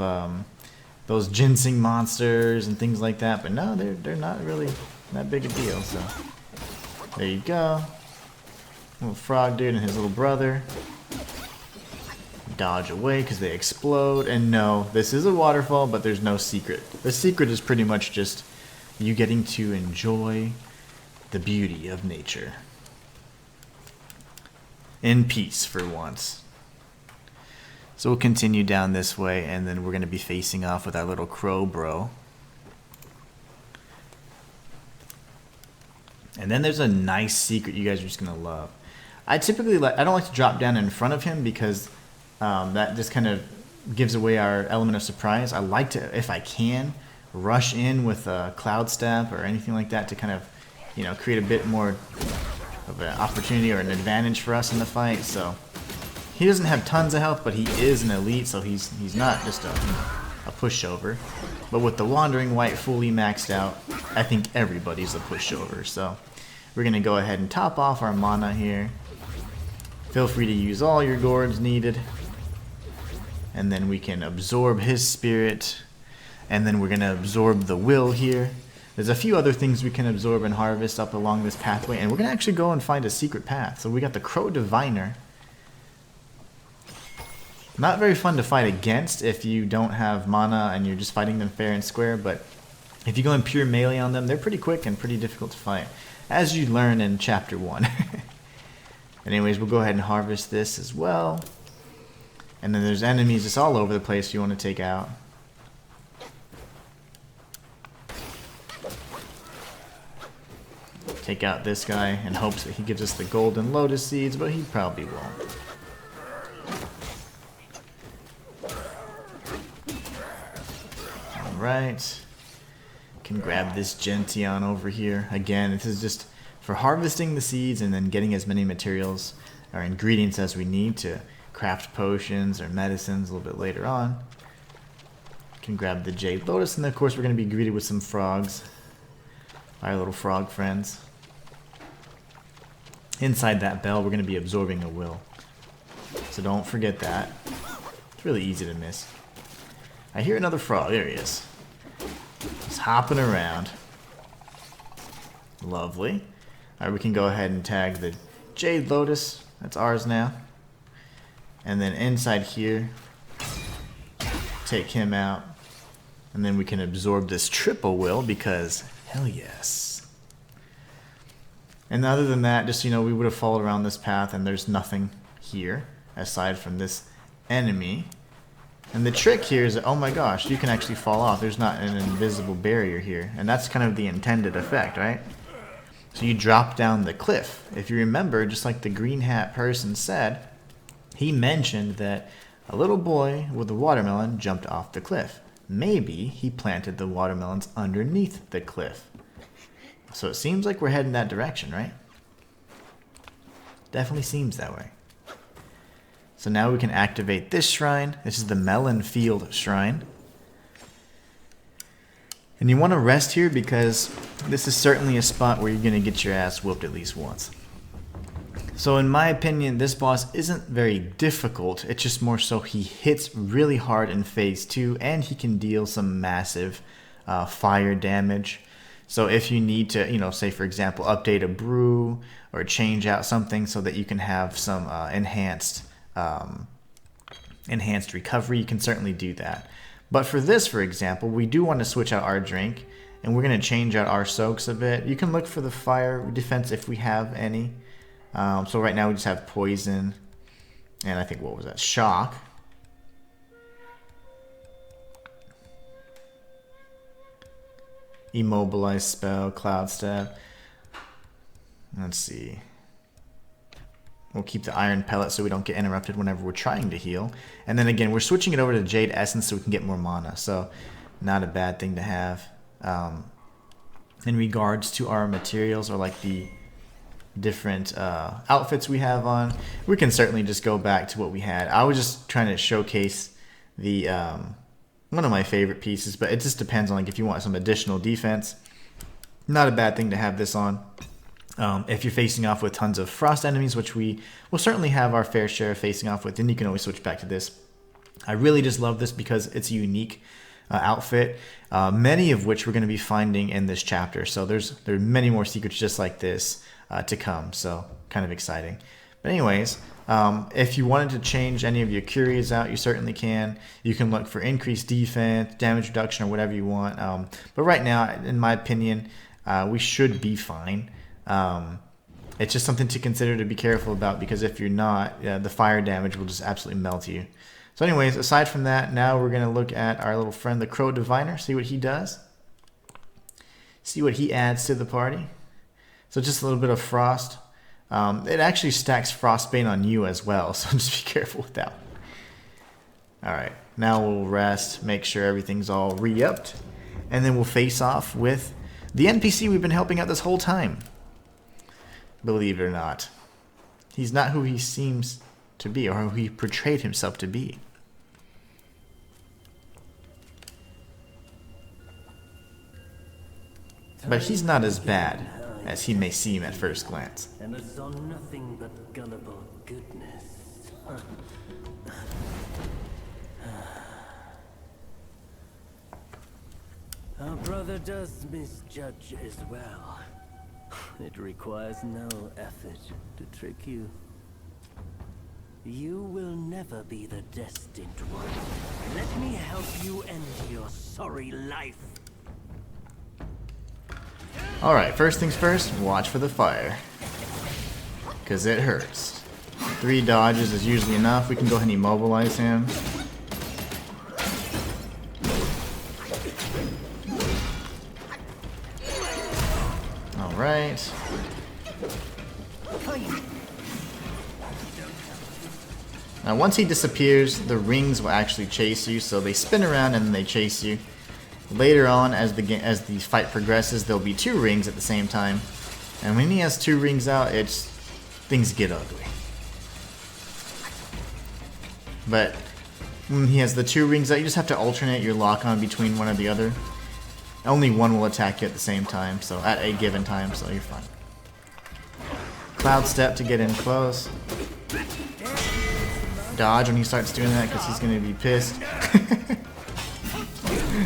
Speaker 1: those ginseng monsters and things like that. But no, they're not really that big a deal. So there you go. Little frog dude and his little brother. Dodge away because they explode. And no, this is a waterfall, but there's no secret. The secret is pretty much just you getting to enjoy the beauty of nature. In peace for once. So we'll continue down this way, and then we're going to be facing off with our little crow bro. And then there's a nice secret you guys are just going to love. I don't like to drop down in front of him because that just kind of gives away our element of surprise. I like to, if I can, rush in with a cloud step or anything like that to kind of, create a bit more of an opportunity or an advantage for us in the fight. So he doesn't have tons of health, but he is an elite, so he's not just a pushover. But with the Wandering White fully maxed out, I think everybody's a pushover. So we're gonna go ahead and top off our mana here. Feel free to use all your gourds needed, and then we can absorb his spirit, and then we're gonna absorb the will here. There's a few other things we can absorb and harvest up along this pathway, and we're going to actually go and find a secret path. So we got the Crow Diviner. Not very fun to fight against if you don't have mana and you're just fighting them fair and square, but if you go in pure melee on them, they're pretty quick and pretty difficult to fight, as you learn in Chapter 1. Anyways, we'll go ahead and harvest this as well. And then there's enemies just all over the place you want to take out. Take out this guy in hopes that he gives us the golden lotus seeds, but he probably won't. Alright. Can grab this Gentian over here. Again, this is just for harvesting the seeds and then getting as many materials or ingredients as we need to craft potions or medicines a little bit later on. Can grab the Jade Lotus, and then of course we're going to be greeted with some frogs. Our little frog friends. Inside that bell, we're going to be absorbing a will. So don't forget that. It's really easy to miss. I hear another frog. There he is. Just hopping around. Lovely. Alright, we can go ahead and tag the Jade Lotus. That's ours now. And then inside here, take him out. And then we can absorb this triple will because, hell yes. And other than that, just, you know, we would have followed around this path and there's nothing here aside from this enemy. And the trick here is that, oh my gosh, you can actually fall off. There's not an invisible barrier here. And that's kind of the intended effect, right? So you drop down the cliff. If you remember, just like the green hat person said, he mentioned that a little boy with a watermelon jumped off the cliff. Maybe he planted the watermelons underneath the cliff. So it seems like we're heading that direction, right? Definitely seems that way. So now we can activate this shrine. This is the Melon Field Shrine. And you want to rest here because this is certainly a spot where you're going to get your ass whooped at least once. So in my opinion, this boss isn't very difficult. It's just more so he hits really hard in phase 2 and he can deal some massive fire damage. So if you need to, you know, say for example, update a brew or change out something so that you can have some enhanced recovery, you can certainly do that. But for this, for example, we do want to switch out our drink and we're going to change out our soaks a bit. You can look for the fire defense if we have any. So right now we just have poison and I think, what was that? Shock. Immobilize spell, cloud stab. Let's see. We'll keep the iron pellet so we don't get interrupted whenever we're trying to heal. And then again, we're switching it over to Jade Essence so we can get more mana. So not a bad thing to have. In regards to our materials or like the different outfits we have on, we can certainly just go back to what we had. I was just trying to showcase the one of my favorite pieces, but it just depends on like if you want some additional defense. Not a bad thing to have this on. If you're facing off with tons of frost enemies, which we will certainly have our fair share of facing off with, then you can always switch back to this. I really just love this because it's a unique outfit, many of which we're going to be finding in this chapter. So there are many more secrets just like this to come, so kind of exciting. But anyways, if you wanted to change any of your curios out, you certainly can. You can look for increased defense, damage reduction, or whatever you want. But right now, in my opinion, we should be fine. It's just something to consider, to be careful about, because if you're not, the fire damage will just absolutely melt you. So anyways, aside from that, now we're going to look at our little friend, the Crow Diviner, see what he does. See what he adds to the party. So just a little bit of frost. It actually stacks Frostbane on you as well, so just be careful with that one. Alright, now we'll rest, make sure everything's all re-upped, and then we'll face off with the NPC we've been helping out this whole time. Believe it or not. He's not who he seems to be, or who he portrayed himself to be. But he's not as bad as he may seem at first glance.
Speaker 3: And I saw nothing but gullible goodness. Our brother does misjudge as well. It requires no effort to trick you. You will never be the destined one. Let me help you end your sorry life.
Speaker 1: Alright, first things first, watch for the fire. Because it hurts. 3 dodges is usually enough. We can go ahead and immobilize him. Alright. Now once he disappears, the rings will actually chase you, so they spin around and then they chase you. Later on, as the fight progresses, there'll be 2 rings at the same time, and when he has 2 rings out, things get ugly. But when he has the 2 rings out, you just have to alternate your lock on between one or the other. Only one will attack you at the same time, so at a given time, so you're fine. Cloud step to get in close. Dodge when he starts doing that because he's going to be pissed.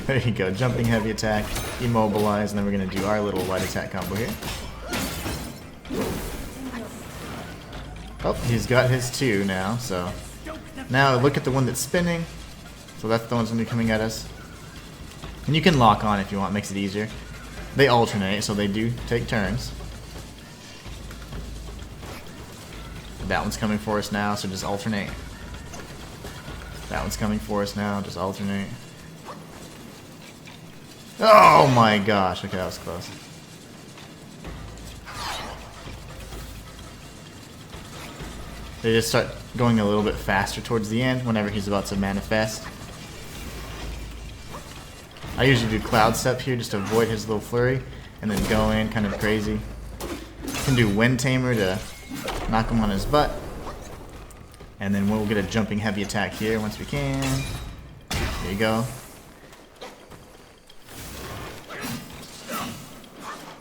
Speaker 1: There you go, jumping heavy attack, immobilize, and then we're going to do our little light attack combo here. Oh, he's got his 2 now, so... Now look at the one that's spinning. So that's the one that's going to be coming at us. And you can lock on if you want, makes it easier. They alternate, so they do take turns. That one's coming for us now, so just alternate. That one's coming for us now, just alternate. Oh my gosh, okay, that was close. They just start going a little bit faster towards the end whenever he's about to manifest. I usually do Cloud Step here just to avoid his little flurry, and then go in kind of crazy. Can do Wind Tamer to knock him on his butt. And then we'll get a jumping heavy attack here once we can. There you go.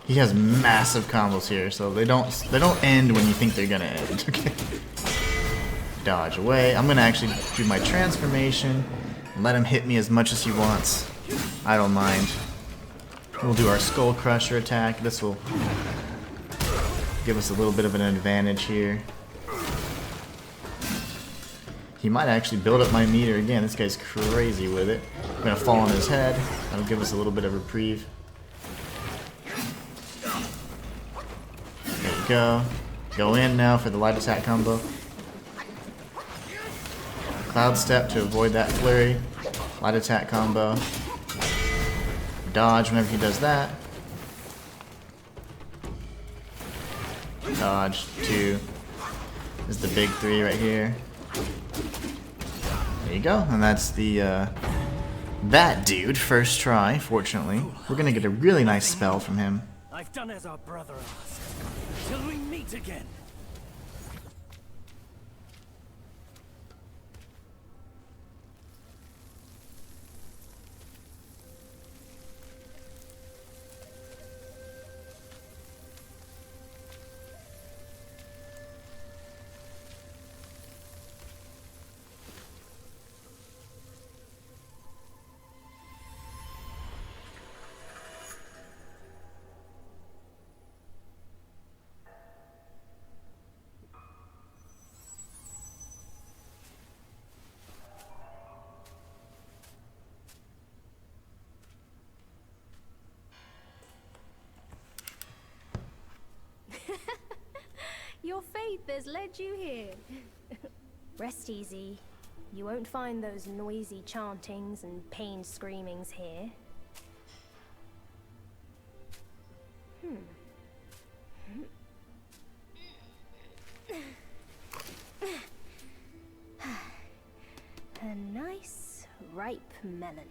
Speaker 1: He has massive combos here, so they don't end when you think they're gonna end. Okay. Dodge away. I'm gonna actually do my transformation and let him hit me as much as he wants. I don't mind. We'll do our Skull Crusher attack. This will give us a little bit of an advantage here. He might actually build up my meter again. This guy's crazy with it. I'm gonna fall on his head. That'll give us a little bit of reprieve. There you go. Go in now for the light attack combo. Cloud Step to avoid that flurry. Light attack combo. Dodge whenever he does that. Dodge 2. This is the big 3 right here. There you go, and that's the that dude first try. Fortunately, we're gonna get a really nice spell from him.
Speaker 3: I've done as our brother asked. Till we meet again.
Speaker 4: Your faith has led you here. Rest easy. You won't find those noisy chantings and pained screamings here. A nice, ripe melon.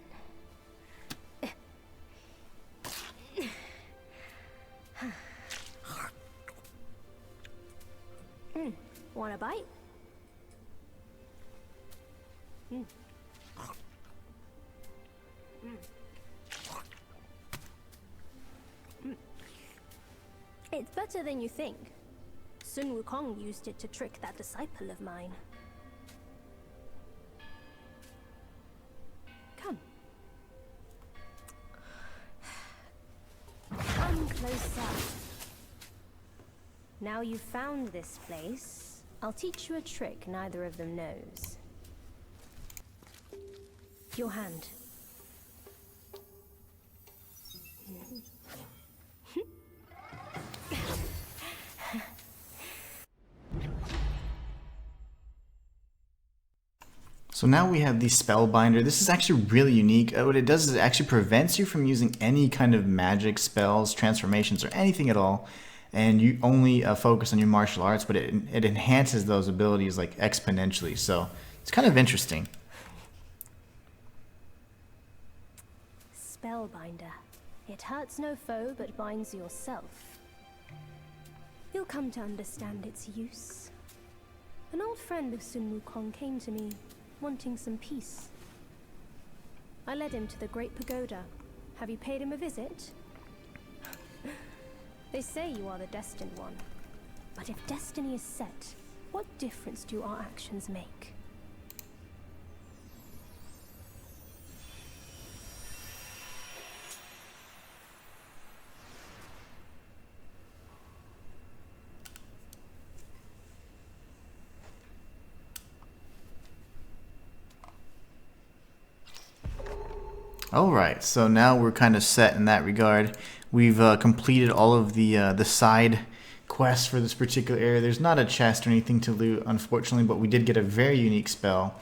Speaker 4: Want a bite? It's better than you think. Sun Wukong used it to trick that disciple of mine. Come. Come closer. Now you've found this place, I'll teach you a trick neither of them knows. Your hand.
Speaker 1: So now we have the Spellbinder. This is actually really unique. What it does is it actually prevents you from using any kind of magic, spells, transformations, or anything at all. And you only focus on your martial arts, but it enhances those abilities like exponentially. So it's kind of interesting.
Speaker 4: Spellbinder. It hurts no foe, but binds yourself. You'll come to understand its use. An old friend of Sun Wukong came to me, wanting some peace. I led him to the Great Pagoda. Have you paid him a visit? They say you are the destined one. But if destiny is set, what difference do our actions make?
Speaker 1: Alright, so now we're kind of set in that regard. We've completed all of the side quest for this particular area. There's not a chest or anything to loot, unfortunately, but we did get a very unique spell.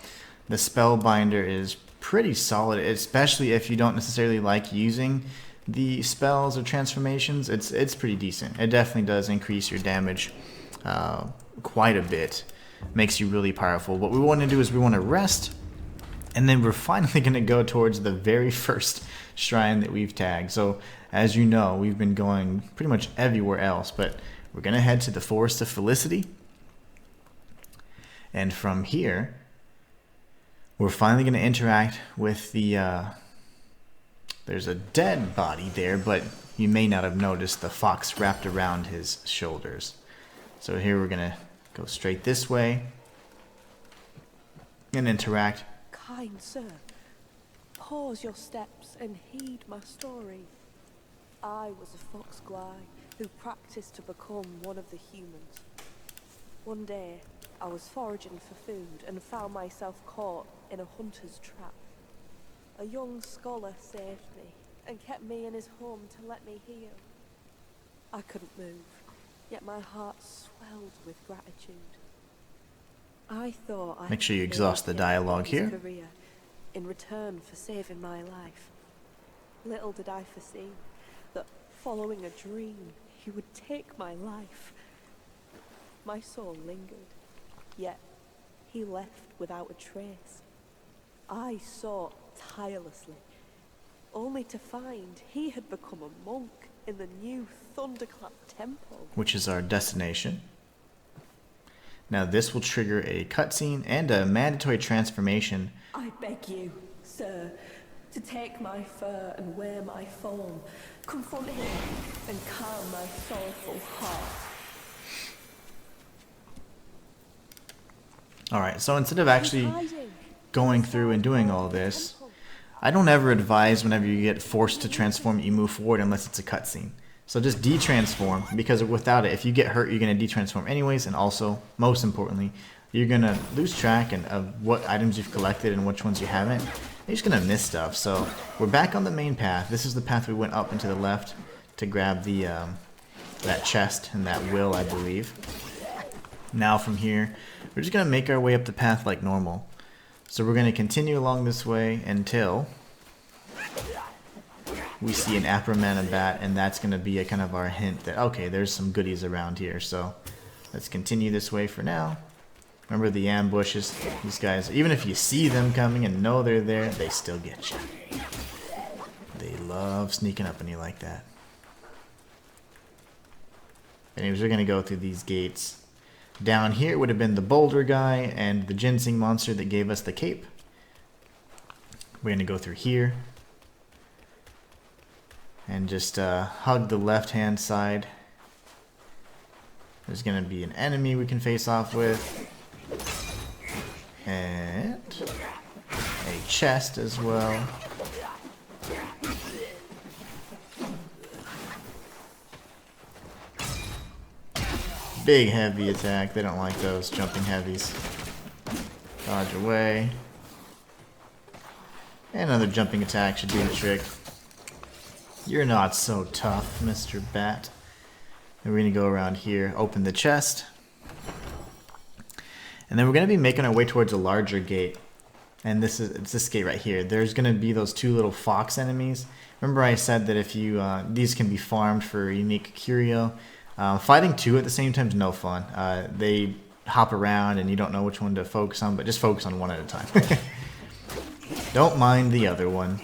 Speaker 1: The Spellbinder is pretty solid, especially if you don't necessarily like using the spells or transformations. It's pretty decent. It definitely does increase your damage quite a bit. Makes you really powerful. What we want to do is we want to rest, and then we're finally going to go towards the very first shrine that we've tagged. So as you know, we've been going pretty much everywhere else, but we're going to head to the Forest of Felicity, and from here we're finally going to interact with the there's a dead body there, but you may not have noticed the fox wrapped around his shoulders. So here we're going to go straight this way and interact.
Speaker 5: Kind sir, pause your steps and heed my story. I was a fox Glai who practiced to become one of the humans. One day, I was foraging for food and found myself caught in a hunter's trap. A young scholar saved me and kept me in his home to let me heal. I couldn't move, yet my heart swelled with gratitude. I thought I
Speaker 1: Make sure you
Speaker 5: could
Speaker 1: exhaust the
Speaker 5: make
Speaker 1: dialogue
Speaker 5: his
Speaker 1: here.
Speaker 5: career in return for saving my life. Little did I foresee that following a dream, he would take my life. My soul lingered, yet he left without a trace. I sought tirelessly, only to find he had become a monk in the new Thunderclap Temple.
Speaker 1: Which is our destination. Now this will trigger a cutscene and a mandatory transformation.
Speaker 5: I beg you, sir, to take my fur and wear my form, confront him and calm my sorrowful heart.
Speaker 1: Alright, so instead of actually going through and doing all this, I don't ever advise whenever you get forced to transform you move forward unless it's a cutscene. So just de-transform, because without it, if you get hurt, you're going to de-transform anyways, and also, most importantly, you're going to lose track of what items you've collected and which ones you haven't. You're just going to miss stuff. So we're back on the main path. This is the path we went up and to the left to grab the that chest and that will, I believe. Now from here, we're just going to make our way up the path like normal. So we're going to continue along this way until we see an Apramana bat, and that's going to be a kind of our hint that, okay, there's some goodies around here. So let's continue this way for now. Remember the ambushes, these guys, even if you see them coming and know they're there, they still get you. They love sneaking up on you like that. Anyways, we're going to go through these gates. Down here would have been the boulder guy and the ginseng monster that gave us the cape. We're going to go through here and just hug the left hand side. There's going to be an enemy we can face off with, and a chest as well. Big heavy attack. They don't like those jumping heavies. Dodge away. And another jumping attack should do the trick. You're not so tough, Mr. Bat. And we're going to go around here, open the chest. And then we're going to be making our way towards a larger gate. And it's this gate right here. There's going to be those two little fox enemies. Remember I said that if you these can be farmed for unique curio. Fighting two at the same time is no fun. They hop around and you don't know which one to focus on, but just focus on one at a time. Don't mind the other one.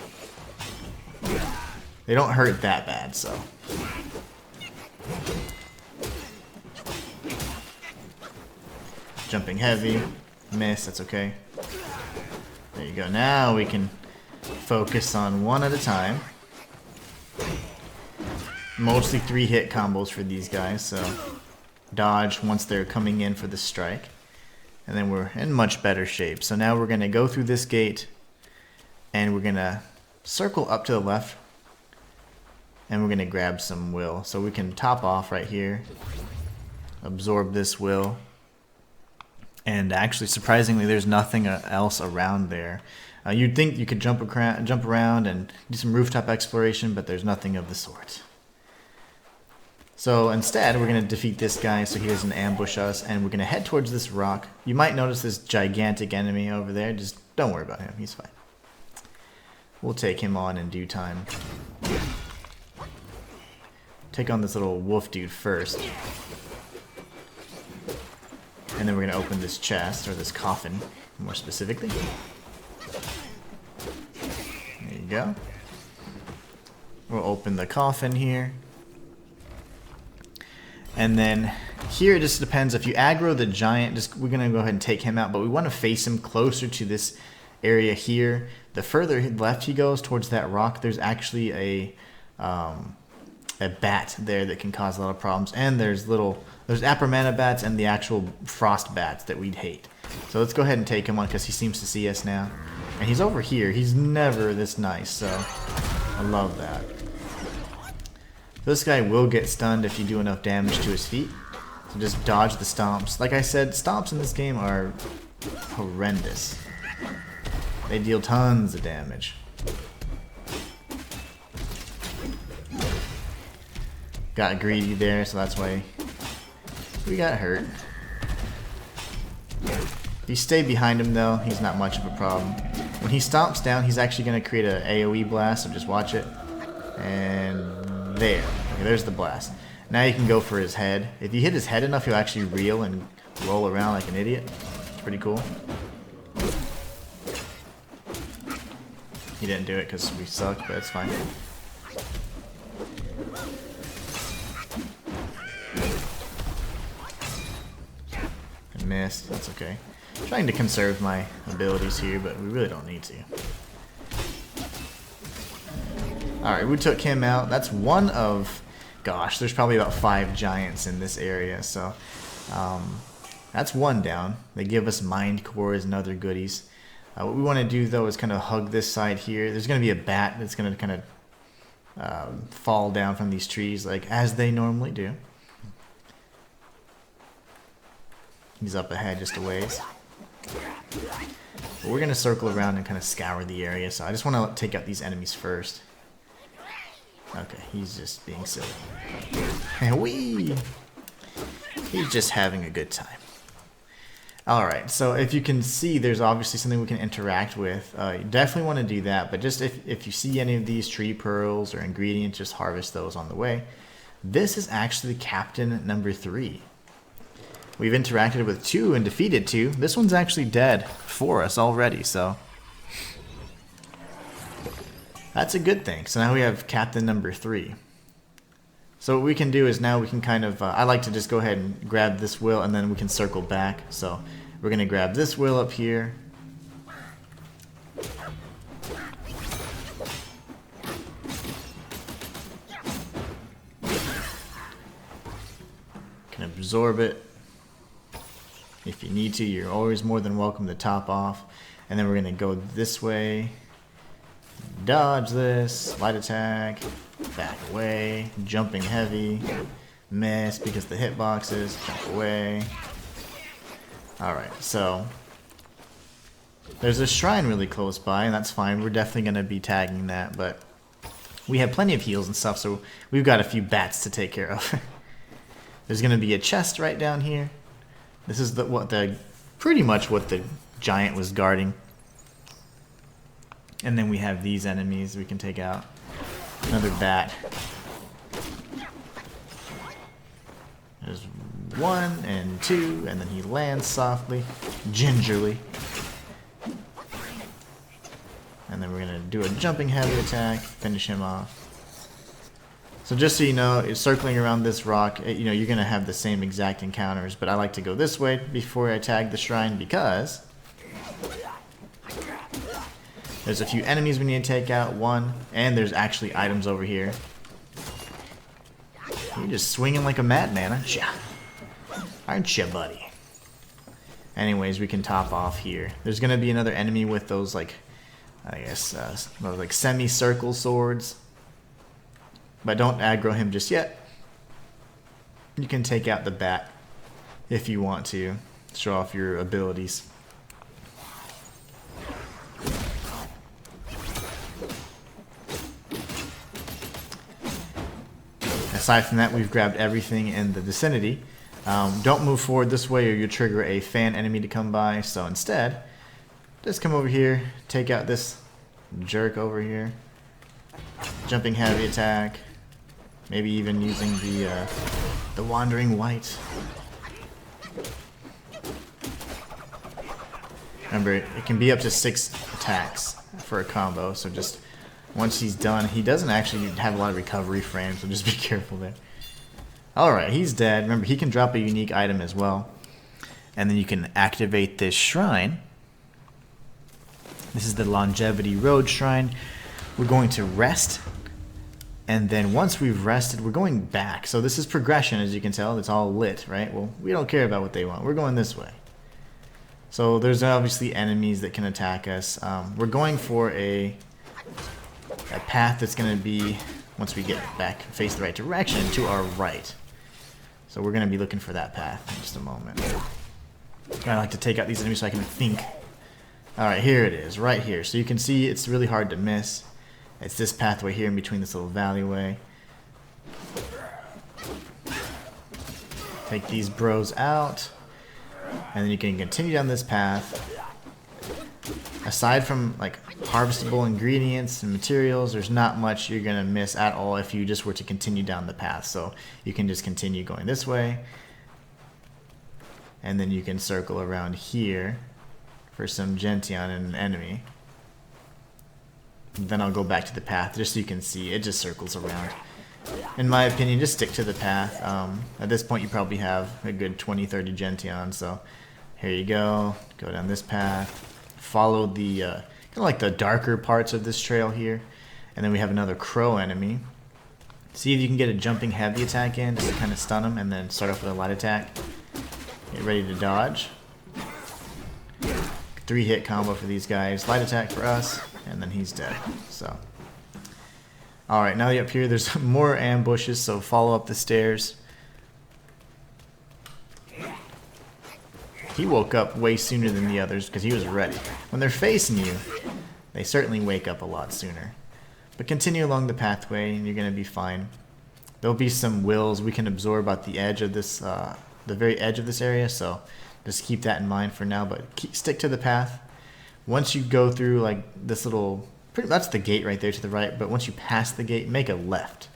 Speaker 1: They don't hurt that bad, so. Jumping heavy. Miss, that's okay. There you go. Now we can focus on one at a time. Mostly 3-hit combos for these guys, so dodge once they're coming in for the strike. And then we're in much better shape. So now we're going to go through this gate, and we're going to circle up to the left, and we're going to grab some will. So we can top off right here, absorb this will, and actually surprisingly there's nothing else around there. You'd think you could jump around and do some rooftop exploration, but there's nothing of the sort. So instead, we're going to defeat this guy so he doesn't ambush us, and we're going to head towards this rock. You might notice this gigantic enemy over there. Just don't worry about him. He's fine. We'll take him on in due time. Take on this little wolf dude first. And then we're going to open this chest, or this coffin, more specifically. There you go. We'll open the coffin here. And then here it just depends. If you aggro the giant, we're going to go ahead and take him out. But we want to face him closer to this area here. The further left he goes towards that rock, there's actually a bat there that can cause a lot of problems. And there's Apramana bats and the actual frost bats that we'd hate. So let's go ahead and take him on because he seems to see us now. And he's over here. He's never this nice, so I love that. This guy will get stunned if you do enough damage to his feet. So just dodge the stomps. Like I said, stomps in this game are horrendous. They deal tons of damage. Got greedy there, so that's why we got hurt. If you stay behind him though, he's not much of a problem. When he stomps down, he's actually going to create an AoE blast, so just watch it. And there. Okay, there's the blast. Now you can go for his head. If you hit his head enough, he'll actually reel and roll around like an idiot. It's pretty cool. He didn't do it because we suck, but it's fine. I missed. That's okay. I'm trying to conserve my abilities here, but we really don't need to. Alright, we took him out. That's one of, gosh, there's probably about 5 giants in this area, so that's one down. They give us mind cores and other goodies. What we want to do though is kind of hug this side here. There's going to be a bat that's going to kind of fall down from these trees, like as they normally do. He's up ahead just a ways. But we're going to circle around and kind of scour the area, so I just want to take out these enemies first. Okay, he's just being silly. Whee! He's just having a good time. Alright, so if you can see, there's obviously something we can interact with. You definitely want to do that, but just if you see any of these tree pearls or ingredients, just harvest those on the way. This is actually Captain number 3. We've interacted with 2 and defeated 2. This one's actually dead for us already, so that's a good thing. So now we have Captain number 3. So what we can do is now we can kind of, I like to just go ahead and grab this wheel and then we can circle back. So we're going to grab this wheel up here. Can absorb it. If you need to, you're always more than welcome to top off. And then we're going to go this way. Dodge this, light attack, back away, jumping heavy, miss because the hitboxes, jump away. Alright, so there's a shrine really close by, and that's fine. We're definitely going to be tagging that, but we have plenty of heals and stuff, so we've got a few bats to take care of. There's going to be a chest right down here. This is pretty much what the giant was guarding. And then we have these enemies we can take out. Another bat. There's 1 and 2, and then he lands softly, gingerly. And then we're going to do a jumping heavy attack, finish him off. So just so you know, circling around this rock, you know, you're going to have the same exact encounters, but I like to go this way before I tag the shrine because there's a few enemies we need to take out, 1, and there's actually items over here. You're just swinging like a madman, aren't ya? Aren't ya, buddy? Anyways, we can top off here. There's going to be another enemy with those, like, I guess, like semicircle swords. But don't aggro him just yet. You can take out the bat if you want to. Show off your abilities. aside from that, we've grabbed everything in the vicinity. Don't move forward this way or you'll trigger a fan enemy to come by. So instead, just come over here, take out this jerk over here. Jumping heavy attack. Maybe even using the wandering white. Remember, it can be up to 6 attacks for a combo, so just once he's done, he doesn't actually have a lot of recovery frames, so just be careful there. Alright, he's dead. Remember, he can drop a unique item as well. And then you can activate this shrine. This is the Longevity Road Shrine. We're going to rest. And then once we've rested, we're going back. So this is progression, as you can tell. It's all lit, right? Well, we don't care about what they want. We're going this way. So there's obviously enemies that can attack us. We're going for a path that's going to be, once we get back, face the right direction, to our right. So we're going to be looking for that path in just a moment. I like to take out these enemies so I can think. Alright, here it is, right here. So you can see it's really hard to miss. It's this pathway here in between this little valleyway. Take these bros out. And then you can continue down this path. Aside from like harvestable ingredients and materials, there's not much you're going to miss at all if you just were to continue down the path. So you can just continue going this way. And then you can circle around here for some Gentian and an enemy. Then I'll go back to the path just so you can see. It just circles around. In my opinion, just stick to the path. At this point, you probably have a good 20-30 Gentian. So here you go. Go down this path. Follow the kind of like the darker parts of this trail here. And then we have another crow enemy. See if you can get a jumping heavy attack in just to kind of stun them, and then start off with a light attack. Get ready to dodge. 3-hit combo for these guys. Light attack for us, and then he's dead. So, alright, now up here there's more ambushes, so follow up the stairs. He woke up way sooner than the others because he was ready. When they're facing you, they certainly wake up a lot sooner. But continue along the pathway and you're going to be fine. There'll be some wills we can absorb at the edge of this, the very edge of this area, so just keep that in mind for now, but stick to the path. Once you go through like this little, that's the gate right there to the right, but once you pass the gate, make a left.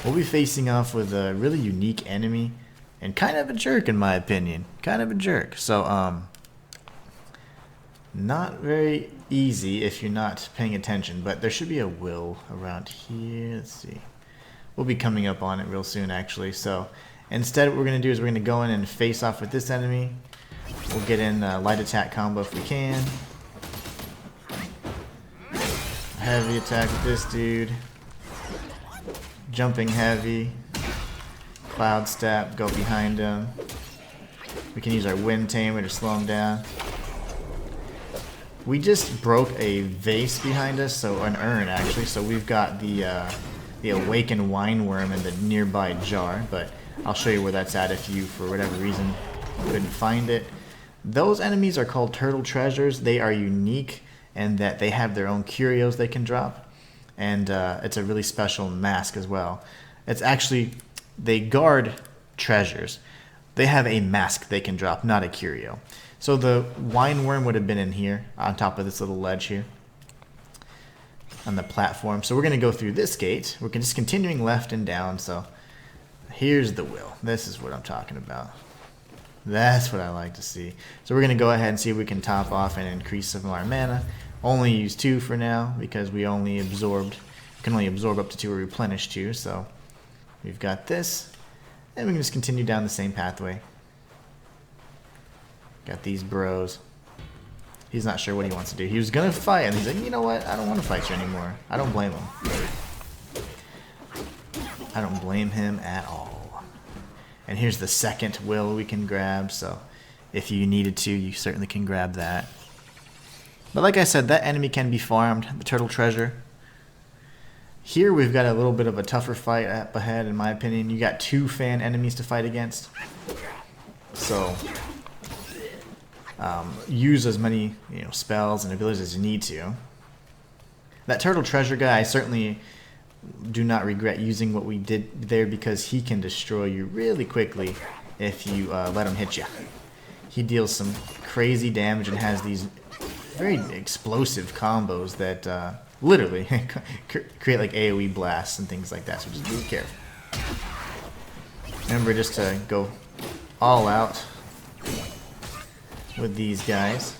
Speaker 1: We'll be facing off with a really unique enemy, and kind of a jerk in my opinion. Kind of a jerk. So, not very easy if you're not paying attention, but there should be a will around here. Let's see. We'll be coming up on it real soon actually. So, instead what we're going to do is we're going to go in and face off with this enemy. We'll get in a light attack combo if we can. Heavy attack with this dude. Jumping heavy. Cloud step, go behind him. We can use our wind tamer to slow him down. We just broke a vase behind us, so an urn actually. So we've got the awakened wine worm in the nearby jar, but I'll show you where that's at if you, for whatever reason, couldn't find it. Those enemies are called turtle treasures. They are unique in that they have their own curios they can drop, and it's a really special mask as well. It's actually, they guard treasures. They have a mask they can drop, not a curio. So the wine worm would have been in here on top of this little ledge here on the platform. So we're going to go through this gate. We're just continuing left and down. So here's the will. This is what I'm talking about. That's what I like to see. So we're going to go ahead and see if we can top off and increase some of our mana. Only use 2 for now because we only absorbed, can only absorb up to 2 or replenish 2. So we've got this, and we can just continue down the same pathway. Got these bros. He's not sure what he wants to do. He was going to fight, and he's like, you know what? I don't want to fight you anymore. I don't blame him. I don't blame him at all. And here's the second will we can grab, so if you needed to, you certainly can grab that. But like I said, that enemy can be farmed, the turtle treasure. Here we've got a little bit of a tougher fight up ahead, in my opinion. You got 2 fan enemies to fight against. So use as many spells and abilities as you need to. That turtle treasure guy, I certainly do not regret using what we did there, because he can destroy you really quickly if you let him hit you. He deals some crazy damage and has these very explosive combos that literally create like AoE blasts and things like that, so just be careful. Remember just to go all out with these guys.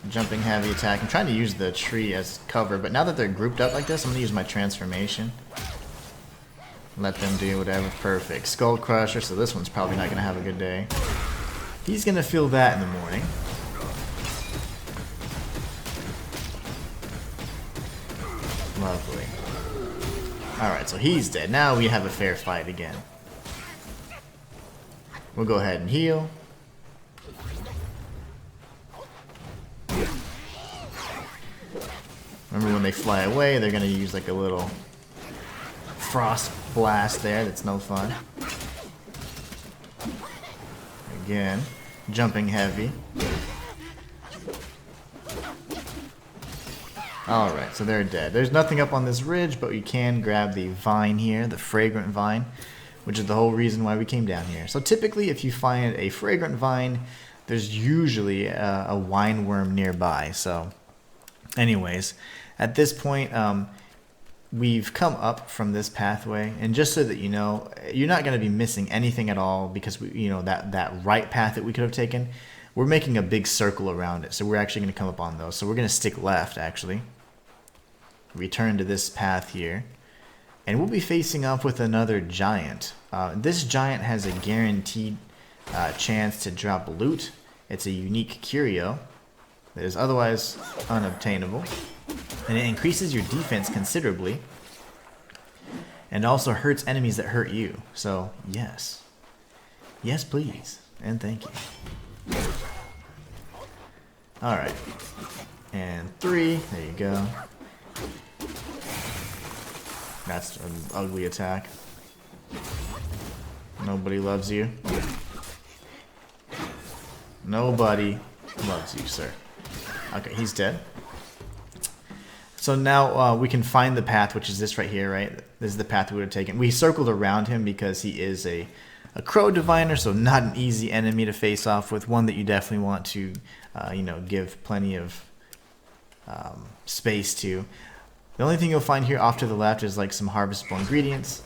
Speaker 1: Jumping heavy attack. I'm trying to use the tree as cover, but now that they're grouped up like this, I'm going to use my transformation. Let them do whatever. Perfect. Skull Crusher, so this one's probably not going to have a good day. He's going to feel that in the morning. Lovely. Alright, so he's dead. Now we have a fair fight again. We'll go ahead and heal. Remember, when they fly away, they're going to use like a little frost blast there. That's no fun. Again, jumping heavy. Alright, so they're dead. There's nothing up on this ridge, but we can grab the vine here, the fragrant vine, which is the whole reason why we came down here. So typically, if you find a fragrant vine, there's usually a wine worm nearby. So anyways, at this point, we've come up from this pathway, and just so that you know, you're not going to be missing anything at all, because that right path that we could have taken, we're making a big circle around it, so we're actually going to come up on those. So we're going to stick left, actually. Return to this path here, and we'll be facing off with another giant. This giant has a guaranteed chance to drop loot. It's a unique curio that is otherwise unobtainable, and it increases your defense considerably, and also hurts enemies that hurt you. So yes, please, and thank you. Alright, and 3, there you go. That's an ugly attack. Nobody loves you. Nobody loves you, sir. Okay, he's dead. So now we can find the path, which is this right here, right? This is the path we would have taken. We circled around him because he is a crow diviner, so not an easy enemy to face off with. One that you definitely want to, give plenty of space to. The only thing you'll find here off to the left is like some harvestable ingredients.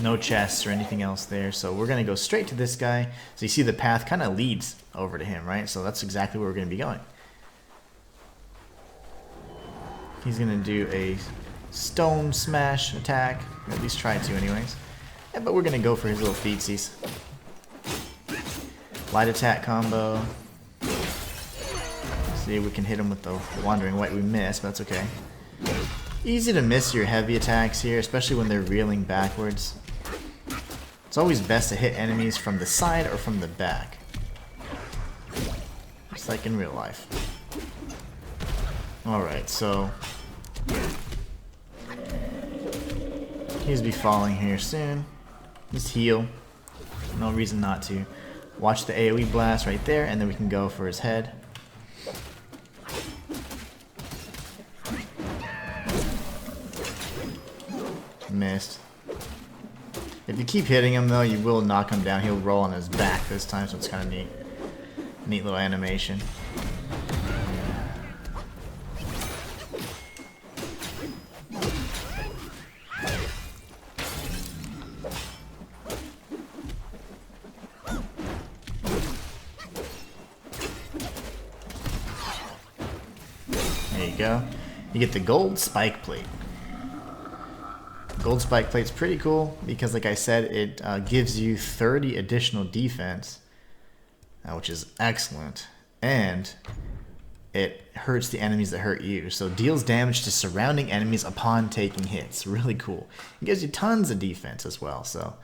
Speaker 1: No chests or anything else there, so we're going to go straight to this guy. So you see the path kind of leads over to him, right? So that's exactly where we're going to be going. He's going to do a stone smash attack, at least try to anyways. Yeah, but we're going to go for his little feetsies. Light attack combo. See if we can hit him with the Wandering Wight. We missed, but that's okay. Easy to miss your heavy attacks here, especially when they're reeling backwards. It's always best to hit enemies from the side or from the back. Just like in real life. Alright, so he's be falling here soon. Just heal. No reason not to. Watch the AoE blast right there, and then we can go for his head. Missed. If you keep hitting him though, you will knock him down. He'll roll on his back this time, so it's kind of neat. Neat little animation. There you go. You get the gold spike plate. Gold spike plate's pretty cool because, like I said, it gives you 30 additional defense, which is excellent, and it hurts the enemies that hurt you. So deals damage to surrounding enemies upon taking hits. Really cool. It gives you tons of defense as well, so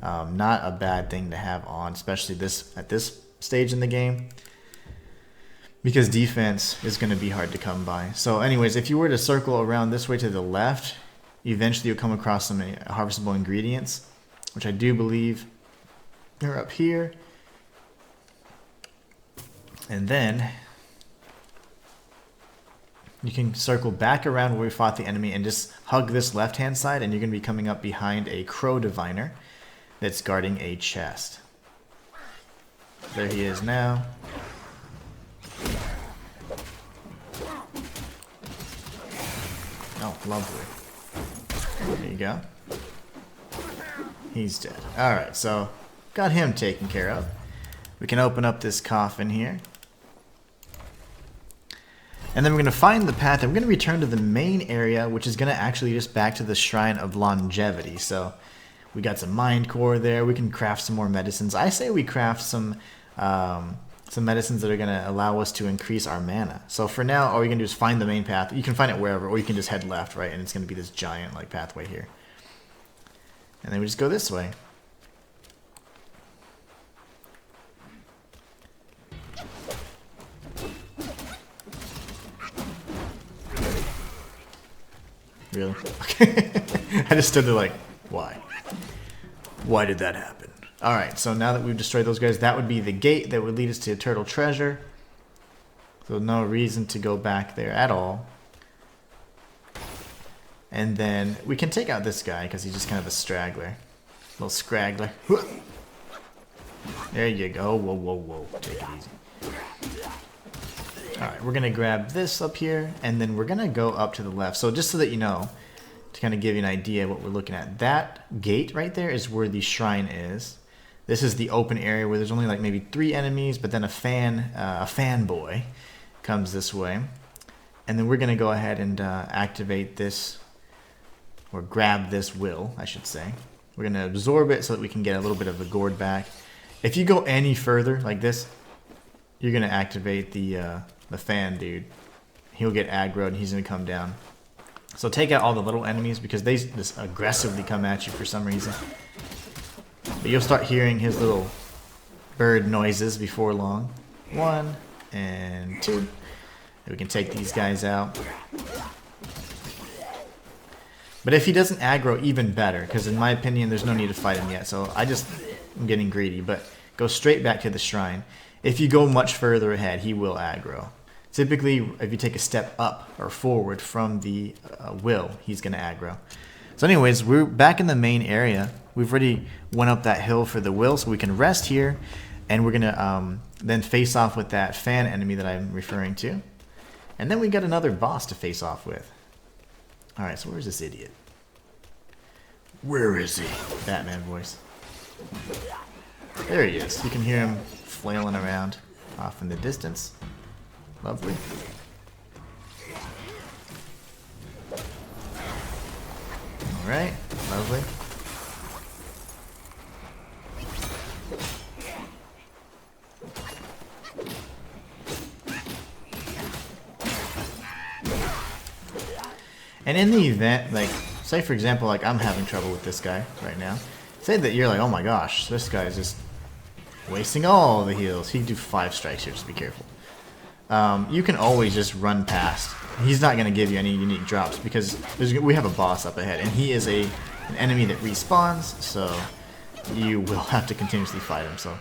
Speaker 1: not a bad thing to have on, especially at this stage in the game, because defense is going to be hard to come by. So anyways, if you were to circle around this way to the left, eventually you'll come across some harvestable ingredients, which I do believe are up here. And then you can circle back around where we fought the enemy and just hug this left-hand side, and you're going to be coming up behind a crow diviner that's guarding a chest. There he is now. Oh, lovely. There you go. He's dead. Alright, so got him taken care of. We can open up this coffin here. And then we're going to find the path, and we're going to return to the main area, which is going to actually just back to the Shrine of Longevity. So we got some mind core there. We can craft some more medicines. I say we craft some medicines that are going to allow us to increase our mana. So for now, all you're going to do is find the main path. You can find it wherever, or you can just head left, right? And it's going to be this giant like pathway here. And then we just go this way. Really? Okay. I just stood there like, why? Why did that happen? Alright, so now that we've destroyed those guys, that would be the gate that would lead us to Turtle Treasure. So no reason to go back there at all. And then we can take out this guy because he's just kind of a straggler. Little scraggler. There you go. Whoa, whoa, whoa. Take it easy. Alright, we're going to grab this up here, and then we're going to go up to the left. So just so that you know, to kind of give you an idea of what we're looking at, that gate right there is where the shrine is. This is the open area where there's only like maybe 3 enemies, but then a fanboy comes this way. And then we're going to go ahead and activate this, or grab this will, I should say. We're going to absorb it so that we can get a little bit of the gourd back. If you go any further like this, you're going to activate the fan dude. He'll get aggroed and he's going to come down. So take out all the little enemies because they just aggressively come at you for some reason. But you'll start hearing his little bird noises before long. 1 and 2. And we can take these guys out. But if he doesn't aggro, even better, because in my opinion there's no need to fight him yet. So I'm getting greedy, but go straight back to the shrine. If you go much further ahead, he will aggro. Typically, if you take a step up or forward from the will, he's going to aggro. So anyways, we're back in the main area. We've already went up that hill for the will, so we can rest here. And we're going to then face off with that fan enemy that I'm referring to. And then we got another boss to face off with. Alright, so where's this idiot? Where is he? Batman voice. There he is. You can hear him flailing around off in the distance. Lovely. Alright, lovely. And in the event, like, say for example, like I'm having trouble with this guy right now. Say that you're like, oh my gosh, this guy's just wasting all the heals. He can do 5 strikes here, just be careful. You can always just run past. He's not going to give you any unique drops because we have a boss up ahead, and he is an enemy that respawns, so you will have to continuously fight him. So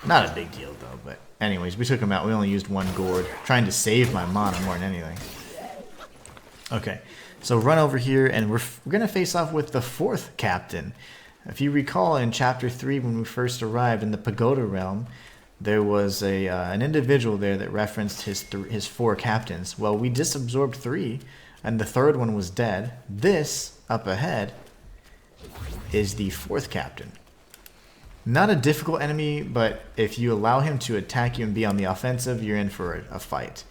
Speaker 1: not a big deal though. But anyways, we took him out. We only used 1 gourd, trying to save my mana more than anything. Okay, so run over here, and we're going to face off with the 4th captain. If you recall in Chapter 3 when we first arrived in the Pagoda Realm, there was an individual there that referenced his 4 captains. Well, we just absorbed 3, and the 3rd one was dead. This, up ahead, is the 4th captain. Not a difficult enemy, but if you allow him to attack you and be on the offensive, you're in for a fight.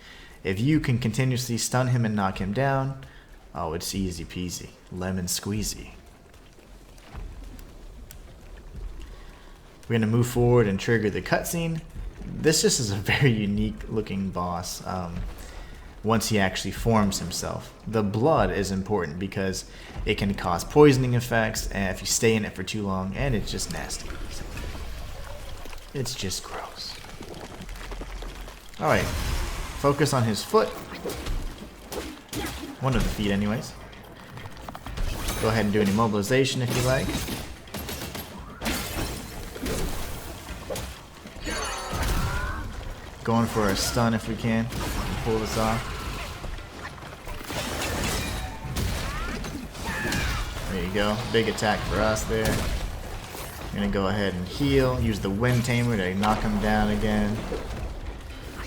Speaker 1: If you can continuously stun him and knock him down, oh, it's easy peasy. Lemon squeezy. We're going to move forward and trigger the cutscene. This just is a very unique looking boss once he actually forms himself. The blood is important because it can cause poisoning effects and if you stay in it for too long, and it's just nasty. It's just gross. Alright, focus on his foot. One of the feet anyways. Go ahead and do an immobilization if you like. Going for a stun if we can. Pull this off. There you go. Big attack for us there. I'm gonna go ahead and heal. Use the Wind Tamer to knock him down again.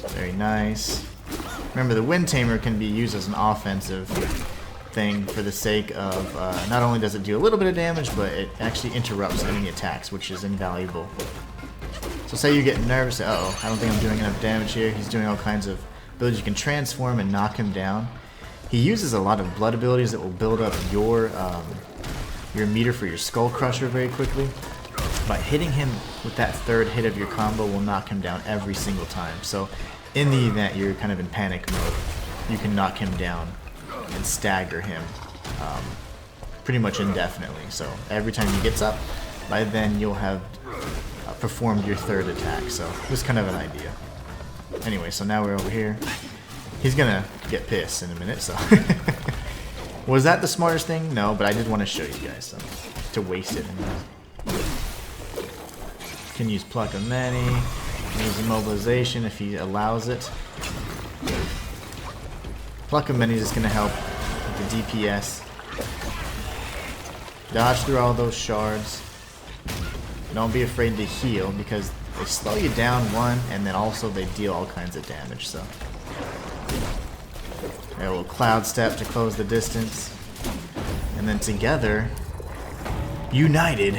Speaker 1: Very nice. Remember, the Wind Tamer can be used as an offensive thing for the sake of not only does it do a little bit of damage, but it actually interrupts enemy attacks, which is invaluable. So say you get nervous, uh-oh, I don't think I'm doing enough damage here. He's doing all kinds of abilities. You can transform and knock him down. He uses a lot of blood abilities that will build up your meter for your Skull Crusher very quickly. But hitting him with that third hit of your combo will knock him down every single time. So in the event you're kind of in panic mode, you can knock him down and stagger him pretty much indefinitely. So every time he gets up, by then you'll have performed your third attack. So just kind of an idea. Anyway, so now we're over here. He's gonna get pissed in a minute, so. Was that the smartest thing? No, but I did want to show you guys some to waste it. Can use Pluck of Many. Can use Immobilization if he allows it. Pluck of Many is just gonna help with the DPS. Dodge through all those shards. Don't be afraid to heal because they slow you down one, and then also they deal all kinds of damage. So. A little Cloud Step to close the distance. And then together, united,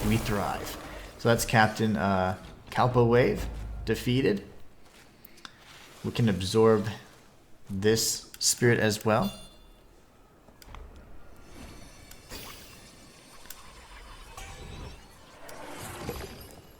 Speaker 1: we thrive. So that's Captain Kalpa Wave defeated. We can absorb this spirit as well.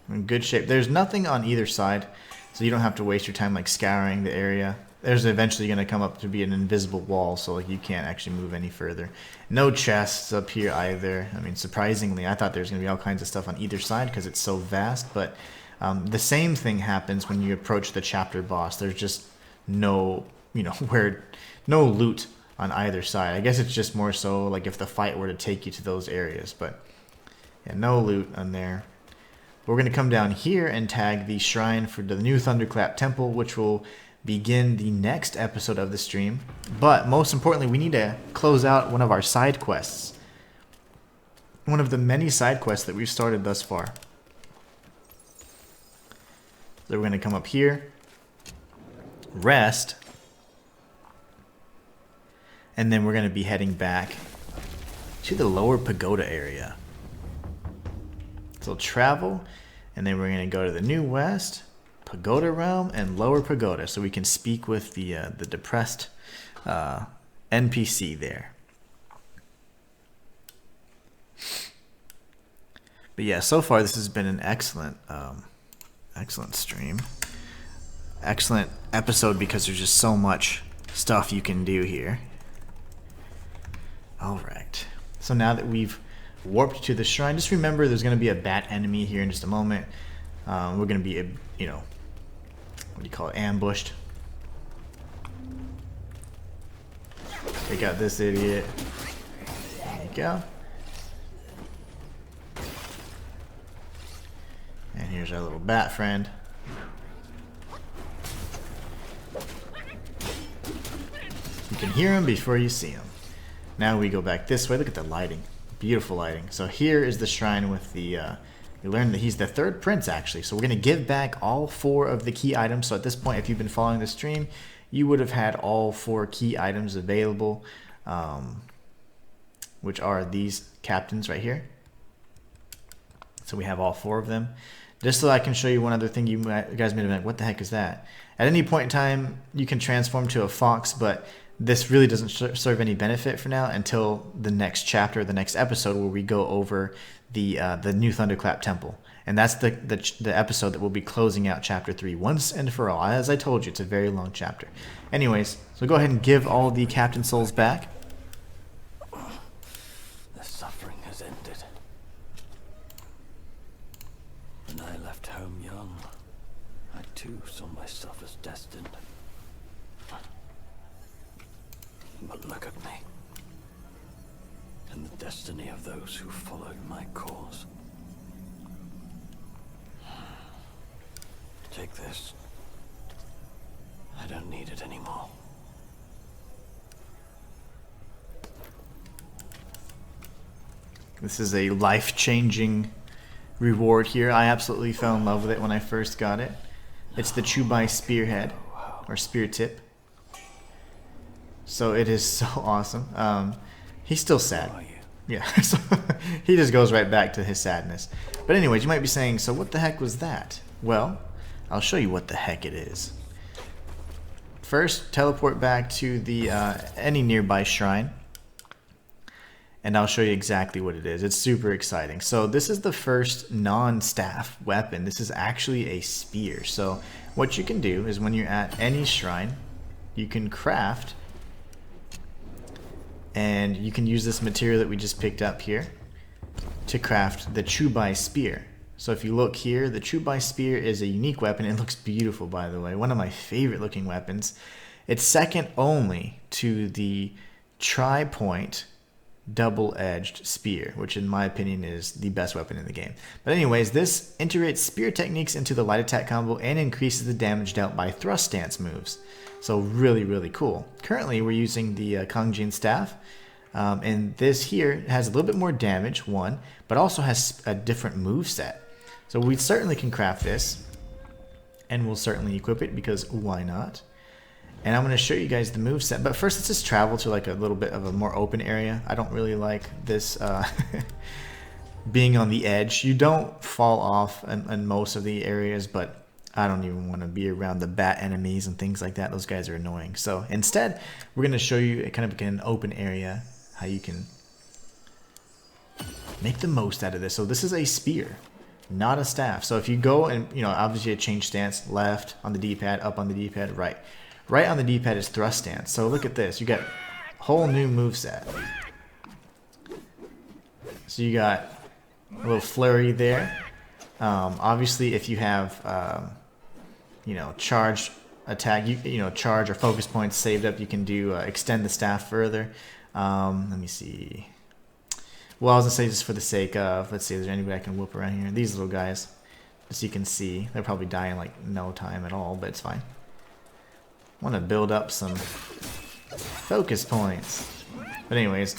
Speaker 1: We're in good shape. There's nothing on either side, so you don't have to waste your time like scouring the area. There's eventually going to come up to be an invisible wall, so like you can't actually move any further. No chests up here either. I mean, surprisingly, I thought there's going to be all kinds of stuff on either side because it's so vast, but the same thing happens when you approach the chapter boss. There's just no, no loot on either side. I guess it's just more so like if the fight were to take you to those areas, but yeah, no loot on there. We're going to come down here and tag the shrine for the new Thunderclap Temple, which will begin the next episode of the stream. But most importantly, we need to close out one of our side quests. One of the many side quests that we've started thus far. So we're going to come up here, rest, and then we're going to be heading back to the lower pagoda area. So travel, and then we're going to go to the New West, Pagoda Realm, and Lower Pagoda, so we can speak with the depressed NPC there. But yeah, so far this has been an excellent stream. Excellent episode because there's just so much stuff you can do here. Alright, so now that we've warped to the shrine, just remember there's going to be a bat enemy here in just a moment. We're going to be, what do you call it, ambushed. Take out this idiot. There you go. And here's our little bat friend. You can hear him before you see him. Now we go back this way. Look at the lighting. Beautiful lighting. So here is the shrine with the, we learned that he's the third prince actually. So we're going to give back all 4 of the key items. So at this point, if you've been following the stream, you would have had all 4 key items available, which are these captains right here. So we have all 4 of them. Just so I can show you one other thing, you guys may have been like, what the heck is that? At any point in time, you can transform to a fox, but this really doesn't serve any benefit for now until the next chapter, the next episode, where we go over the new Thunderclap Temple, and that's the episode that will be closing out Chapter 3 once and for all. As I told you, it's a very long chapter. Anyways, so go ahead and give all the Captain Souls back.
Speaker 3: The suffering has ended. When I left home young, I too saw myself as destined. But look at me, and the destiny of those who followed my cause. Take this. I don't need it anymore.
Speaker 1: This is a life-changing reward here. I absolutely fell in love with it when I first got it. It's the Chubai Spearhead, or Spear Tip. So it is so awesome. He's still sad. Yeah, so he just goes right back to his sadness. But anyways, you might be saying, so what the heck was that? Well, I'll show you what the heck it is. First, teleport back to the any nearby shrine, and I'll show you exactly what it is. It's super exciting. So this is the first non-staff weapon. This is actually a spear. So what you can do is when you're at any shrine, you can craft, and you can use this material that we just picked up here to craft the Chubai Spear. So if you look here, the Chubai Spear is a unique weapon. It looks beautiful, by the way. One of my favorite looking weapons. It's second only to the tri-point double-edged spear, which in my opinion is the best weapon in the game. But anyways, this integrates spear techniques into the light attack combo and increases the damage dealt by thrust stance moves. So really, really cool. Currently, we're using the Kongjin Staff, and this here has a little bit more damage, one, but also has a different move set. So we certainly can craft this, and we'll certainly equip it because why not? And I'm going to show you guys the move set. But first, let's just travel to like a little bit of a more open area. I don't really like this being on the edge. You don't fall off in most of the areas, but I don't even want to be around the bat enemies and things like that. Those guys are annoying. So instead, we're going to show you a kind of an open area, how you can make the most out of this. So this is a spear, not a staff. So if you go and, you know, obviously change stance, left on the D-pad, up on the D-pad, right. Right on the D-pad is thrust stance. So look at this. You got a whole new moveset. So you got a little flurry there. Obviously, if you have, you know, charged attack, you know, charge or focus points saved up, you can do extend the staff further. Let me see. Well, I was going to say just for the sake of, let's see, is there anybody I can whoop around here? These little guys, as you can see, they'll probably die in like no time at all, but it's fine. I want to build up some focus points. But anyways,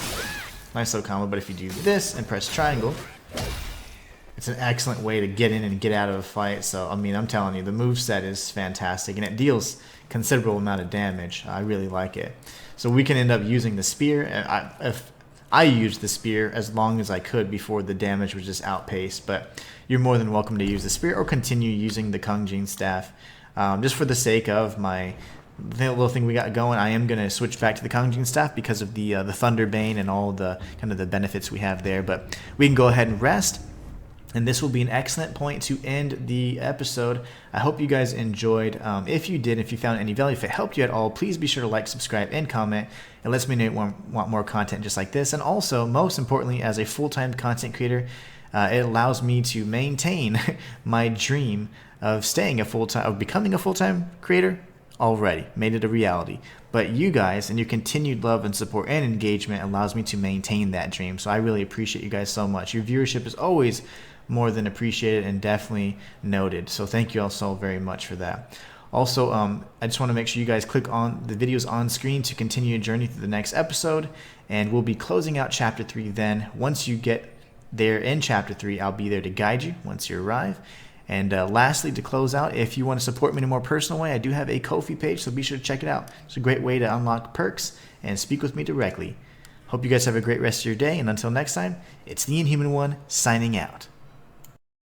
Speaker 1: nice little combo. But if you do this and press triangle, it's an excellent way to get in and get out of a fight. So, I mean, I'm telling you, the moveset is fantastic. And it deals considerable amount of damage. I really like it. So we can end up using the spear. And if I used the spear as long as I could before the damage was just outpaced. But you're more than welcome to use the spear or continue using the Kongjin Staff. Just for the sake of my... the little thing we got going, I am going to switch back to the Kongjin Staff because of the Thunder Bane and all the kind of the benefits we have there. But we can go ahead and rest, and this will be an excellent point to end the episode. I hope you guys enjoyed. If you did, if you found any value, if it helped you at all, please be sure to like, subscribe, and comment. It lets me know you want more content just like this. And also, most importantly, as a full-time content creator, it allows me to maintain my dream of becoming a full-time creator. Already made it a reality, but you guys and your continued love and support and engagement allows me to maintain that dream. So I really appreciate you guys so much. Your viewership is always more than appreciated and definitely noted, so thank you all so very much for that. Also, I just want to make sure you guys click on the videos on screen to continue your journey through the next episode, and we'll be closing out chapter 3 then. Once you get there in chapter 3, I'll be there to guide you once you arrive. And lastly, to close out, if you want to support me in a more personal way, I do have a Ko-fi page, so be sure to check it out. It's a great way to unlock perks and speak with me directly. Hope you guys have a great rest of your day, and until next time, it's the Inhuman One signing out.